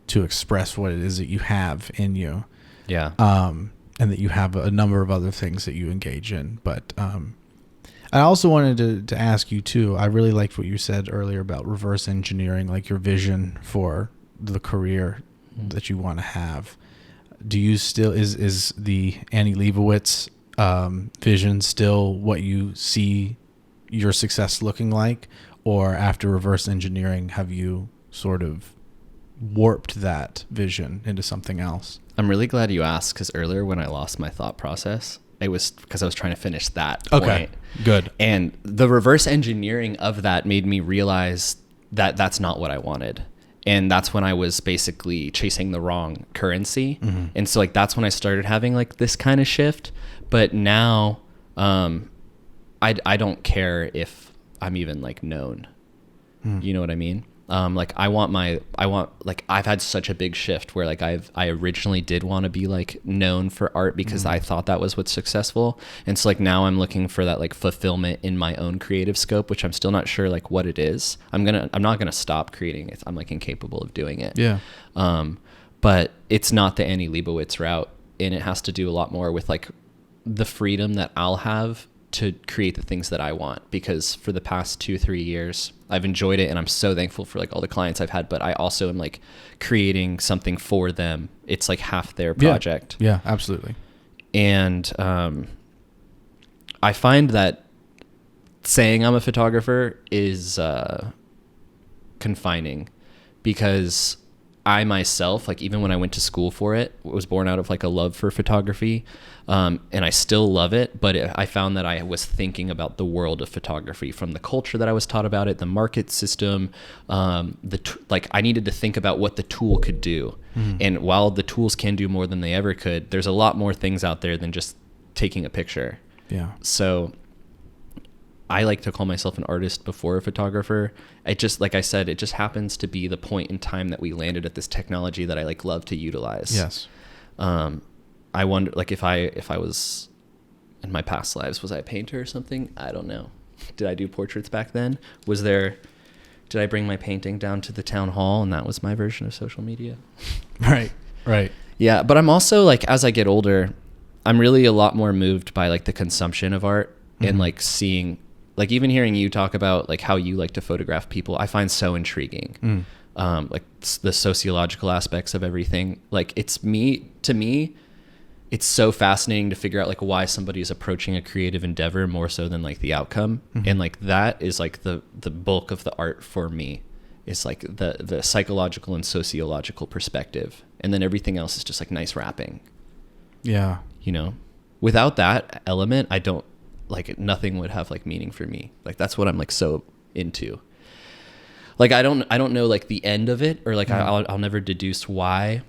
to express what it is that you have in you. Yeah. And that you have a number of other things that you engage in. But I also wanted to ask you too, I really liked what you said earlier about reverse engineering, like your vision for the career that you want to have. Do you still, is the Annie Leibovitz vision still what you see your success looking like? Or after reverse engineering, have you sort of warped that vision into something else? I'm really glad you asked, because earlier when I lost my thought process, it was because I was trying to finish that point. Okay, good. And the reverse engineering of that made me realize that that's not what I wanted. And that's when I was basically chasing the wrong currency. And so like, that's when I started having like this kind of shift. But now, I don't care if I'm even like known, you know what I mean? Like I've had such a big shift where like I originally did want to be like known for art because I thought that was what's successful. And so like now I'm looking for that like fulfillment in my own creative scope, which I'm still not sure like what it is. I'm not going to stop creating it. I'm like incapable of doing it. Yeah. But it's not the Annie Leibovitz route, and it has to do a lot more with like the freedom that I'll have to create the things that I want, because for the past 2-3 years I've enjoyed it and I'm so thankful for like all the clients I've had, but I also am like creating something for them. It's like half their project. Yeah, absolutely. And I find that saying I'm a photographer is confining, because I myself, like even when I went to school for it, was born out of like a love for photography, and I still love it. But I found that I was thinking about the world of photography from the culture that I was taught about it, the market system, like I needed to think about what the tool could do. And while the tools can do more than they ever could, there's a lot more things out there than just taking a picture. Yeah. So I like to call myself an artist before a photographer. It just, like I said, it just happens to be the point in time that we landed at this technology that I like love to utilize. Yes. I wonder, like if I was in my past lives, was I a painter or something? I don't know. Did I do portraits back then? Did I bring my painting down to the town hall and that was my version of social media? Right. Yeah. But I'm also like, as I get older, I'm really a lot more moved by like the consumption of art and like seeing, like even hearing you talk about like how you like to photograph people, I find so intriguing. Like the sociological aspects of everything. Like to me, it's so fascinating to figure out like why somebody is approaching a creative endeavor more so than like the outcome. And like that is like the bulk of the art for me. It's like the psychological and sociological perspective. And then everything else is just like nice wrapping. Yeah. You know, without that element, I don't, like nothing would have like meaning for me. Like that's what I'm like so into. Like I don't know like the end of it, or like I'll never deduce why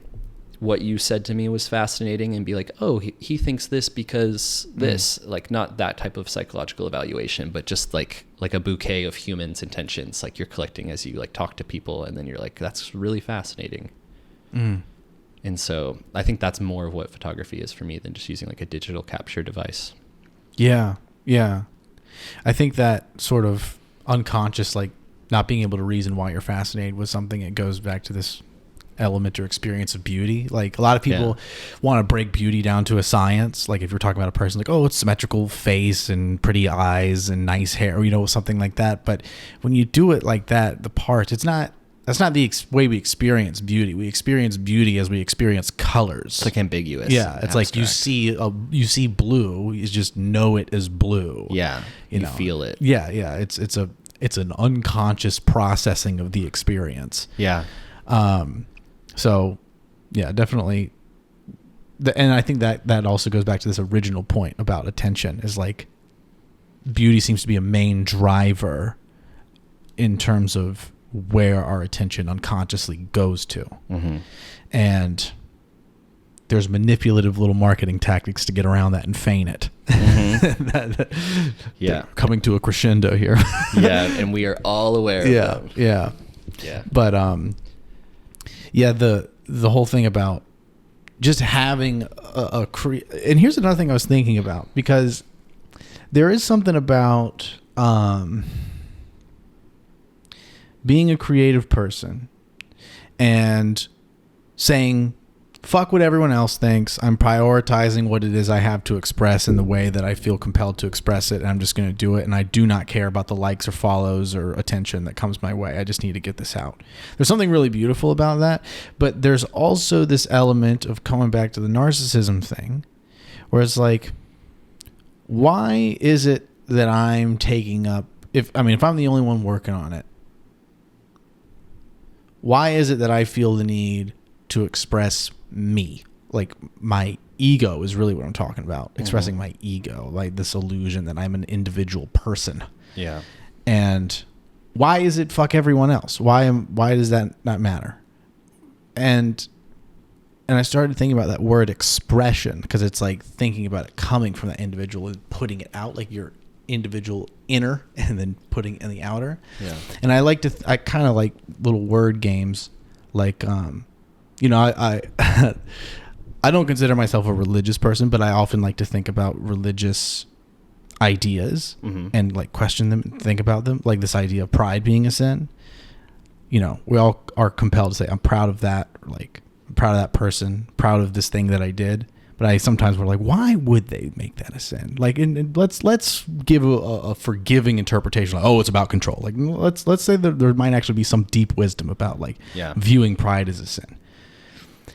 what you said to me was fascinating and be like, oh, he thinks this because this, like not that type of psychological evaluation, but just like a bouquet of humans' intentions, like you're collecting as you like talk to people, and then you're like, that's really fascinating. And so I think that's more of what photography is for me than just using like a digital capture device. Yeah. I think that sort of unconscious, like not being able to reason why you're fascinated with something, it goes back to this element or experience of beauty. Like a lot of people want to break beauty down to a science. Like if you're talking about a person, like, oh, it's symmetrical face and pretty eyes and nice hair, or, you know, something like that. But when you do it like that, the parts, that's not the way we experience beauty. We experience beauty as we experience colors. It's like ambiguous. Yeah, it's abstract. Like you see blue, you just know it as blue. Yeah, you know? Feel it. Yeah. It's an unconscious processing of the experience. Yeah. So, yeah, definitely. And I think that also goes back to this original point about attention, is like beauty seems to be a main driver in terms of where our attention unconsciously goes to. And there's manipulative little marketing tactics to get around that and feign it. Coming to a crescendo here. Yeah, and we are all aware of them. Yeah. But the whole thing about just having and here's another thing I was thinking about, because there is something about being a creative person and saying, fuck what everyone else thinks. I'm prioritizing what it is I have to express in the way that I feel compelled to express it, and I'm just going to do it, and I do not care about the likes or follows or attention that comes my way. I just need to get this out. There's something really beautiful about that, but there's also this element of coming back to the narcissism thing, where it's like, why is it that I'm taking up, if I'm the only one working on it, why is it that I feel the need to express me? Like my ego is really what I'm talking about. Expressing my ego, like this illusion that I'm an individual person. Yeah. And why is it fuck everyone else? Why does that not matter? And I started thinking about that word expression, because it's like thinking about it coming from that individual and putting it out, like your individual inner and then putting in the outer. Yeah. And I kind of like little word games, like you know, I don't consider myself a religious person, but I often like to think about religious ideas and like question them and think about them, like this idea of pride being a sin. You know, we all are compelled to say, I'm proud of that, like I'm proud of that person, proud of this thing that I did. But I sometimes were like, why would they make that a sin? Like, and let's give a forgiving interpretation. Like, oh, it's about control. Like, let's say that there might actually be some deep wisdom about like viewing pride as a sin.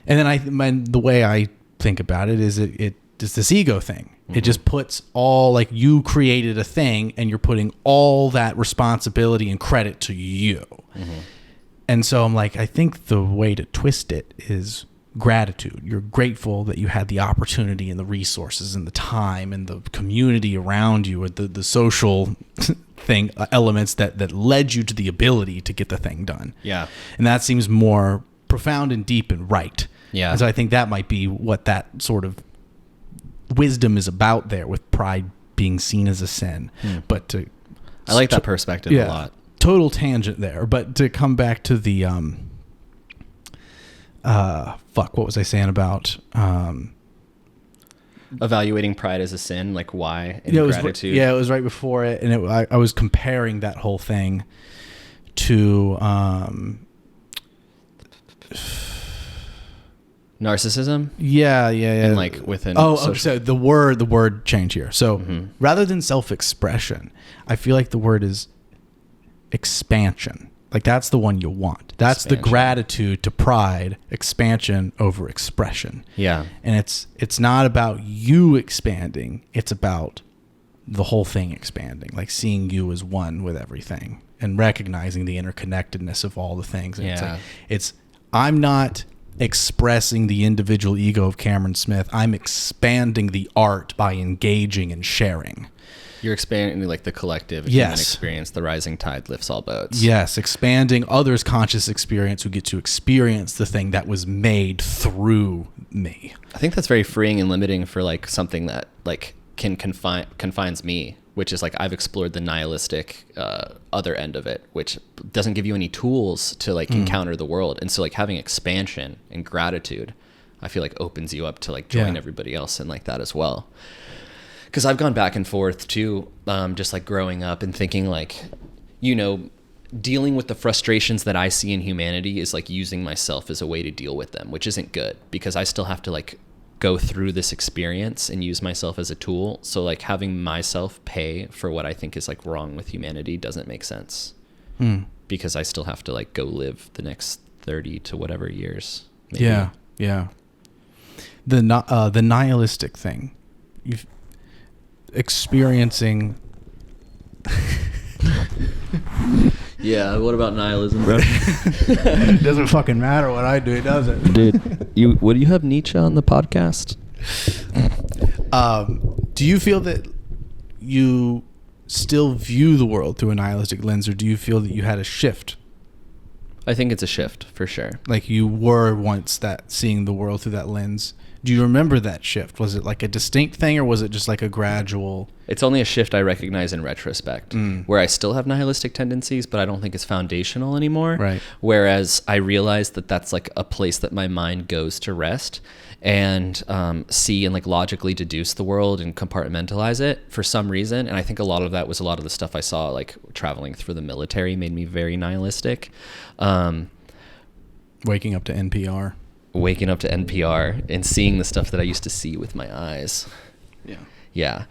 And then the way I think about it is it this ego thing. It just puts all, like, you created a thing and you're putting all that responsibility and credit to you. And so I'm like, I think the way to twist it is gratitude. You're grateful that you had the opportunity and the resources and the time and the community around you, or the social thing elements that led you to the ability to get the thing done. Yeah. And that seems more profound and deep and right. Yeah. And so I think that might be what that sort of wisdom is about there, with pride being seen as a sin. But I like that perspective a lot. Total tangent there. But to come back to the what was I saying about evaluating pride as a sin, like why, and gratitude. It was right before it, and I was comparing that whole thing to narcissism. Yeah. And like within. So the word change here. So rather than self-expression, I feel like the word is expansion. Like, that's the one you want. That's expansion. The gratitude to pride, expansion over expression. Yeah. And it's not about you expanding. It's about the whole thing expanding, like seeing you as one with everything and recognizing the interconnectedness of all the things. And I'm not expressing the individual ego of Cameron Smith. I'm expanding the art by engaging and sharing. You're expanding like the collective human experience. The rising tide lifts all boats. Yes, expanding others' conscious experience who get to experience the thing that was made through me. I think that's very freeing and limiting for like something that like confines me, which is like I've explored the nihilistic other end of it, which doesn't give you any tools to like encounter the world. And so like having expansion and gratitude, I feel like opens you up to like join everybody else in like that as well. Because I've gone back and forth too, just like growing up and thinking like, you know, dealing with the frustrations that I see in humanity is like using myself as a way to deal with them, which isn't good because I still have to like go through this experience and use myself as a tool. So like having myself pay for what I think is like wrong with humanity doesn't make sense because I still have to like go live the next 30 to whatever years. Maybe. Yeah. The nihilistic thing. You've experiencing Yeah, what about nihilism, bro? It doesn't fucking matter what I do, does it? Dude, would you have Nietzsche on the podcast? Do you feel that you still view the world through a nihilistic lens, or do you feel that you had a shift? I think it's a shift for sure. Like you were once that seeing the world through that lens. Do you remember that shift? Was it like a distinct thing, or was it just like a gradual? It's only a shift I recognize in retrospect, where I still have nihilistic tendencies, but I don't think it's foundational anymore. Right. Whereas I realize that that's like a place that my mind goes to rest and see and like logically deduce the world and compartmentalize it for some reason. And I think a lot of that was a lot of the stuff I saw like traveling through the military made me very nihilistic. Waking up to NPR and seeing the stuff that I used to see with my eyes. Yeah.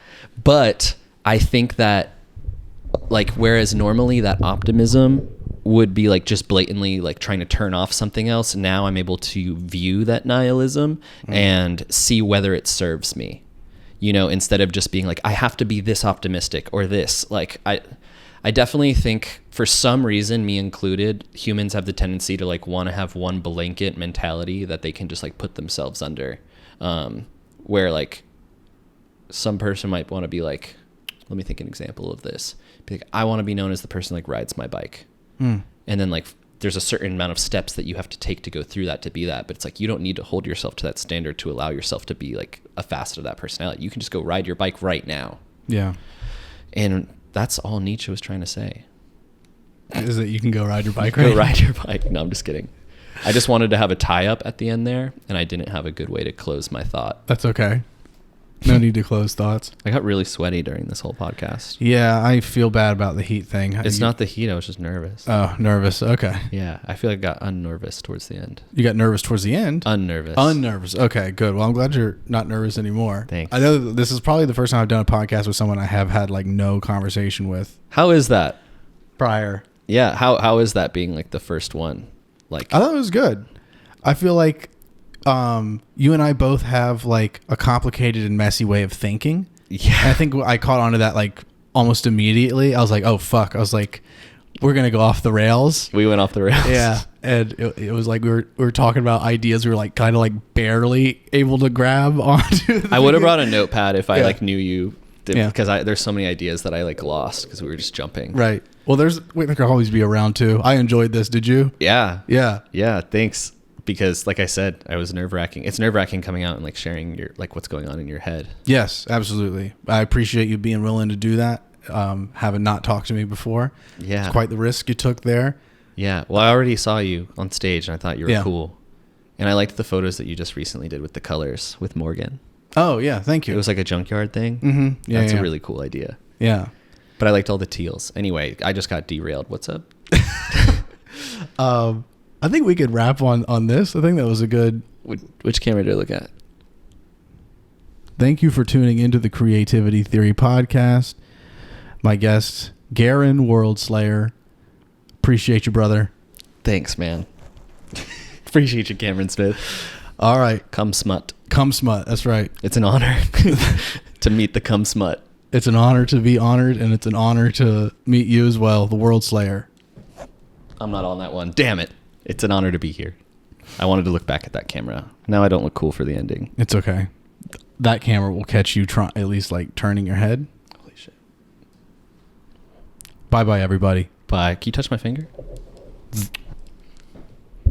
But I think that like, whereas normally that optimism would be like just blatantly like trying to turn off something else, now I'm able to view that nihilism and see whether it serves me, you know, instead of just being like, I have to be this optimistic or this. Like I definitely think for some reason, me included, humans have the tendency to like want to have one blanket mentality that they can just like put themselves under, where like some person might want to be like, let me think an example of this. Be like, I want to be known as the person like rides my bike. And then like there's a certain amount of steps that you have to take to go through that to be that. But it's like you don't need to hold yourself to that standard to allow yourself to be like a facet of that personality. You can just go ride your bike right now. Yeah. And that's all Nietzsche was trying to say. Is that you can go ride your bike, right? Go ride your bike. No, I'm just kidding. I just wanted to have a tie-up at the end there, and I didn't have a good way to close my thought. That's okay. No need to close thoughts. I got really sweaty during this whole podcast. Yeah, I feel bad about the heat thing. It's not the heat. I was just nervous. Oh, nervous. Okay. Yeah, I feel like I got unnervous towards the end. You got nervous towards the end? Unnervous. Okay, good. Well, I'm glad you're not nervous anymore. Thanks. I know this is probably the first time I've done a podcast with someone I have had like no conversation with. How is that? Prior. Yeah, how is that being like the first one? Like, I thought it was good. I feel like you and I both have like a complicated and messy way of thinking. Yeah. And I think I caught on to that like almost immediately. I was like, oh fuck. I was like, we're going to go off the rails. We went off the rails. Yeah. And it was like we were talking about ideas we were like kind of like barely able to grab onto. I would have brought a notepad if I like knew you. Yeah. Because there's so many ideas that I like lost because we were just jumping. Right. Well, there could always be a round two. I enjoyed this. Did you? Yeah. Yeah. Yeah. Thanks. Because like I said, I was nerve-wracking. It's nerve-wracking coming out and like sharing your like what's going on in your head. Yes, absolutely. I appreciate you being willing to do that. Having not talked to me before. Yeah. It's quite the risk you took there. Yeah. Well, I already saw you on stage and I thought you were cool. And I liked the photos that you just recently did with the colors with Morgan. Oh, yeah. Thank you. It was like a junkyard thing. Mm-hmm. Yeah, That's a really cool idea. Yeah. But I liked all the teals. Anyway, I just got derailed. What's up? I think we could wrap on this. I think that was a good... Which camera do I look at? Thank you for tuning into the Creativity Theory podcast. My guest, Garion Worldslayer. Appreciate you, brother. Thanks, man. Appreciate you, Cameron Smith. All right. Cum smut. Cum smut. That's right. It's an honor to meet the cum smut. It's an honor to be honored, and it's an honor to meet you as well, the Worldslayer. I'm not on that one. Damn it. It's an honor to be here. I wanted to look back at that camera. Now I don't look cool for the ending. It's okay. That camera will catch you at least like turning your head. Holy shit. Bye-bye, everybody. Bye. Can you touch my finger?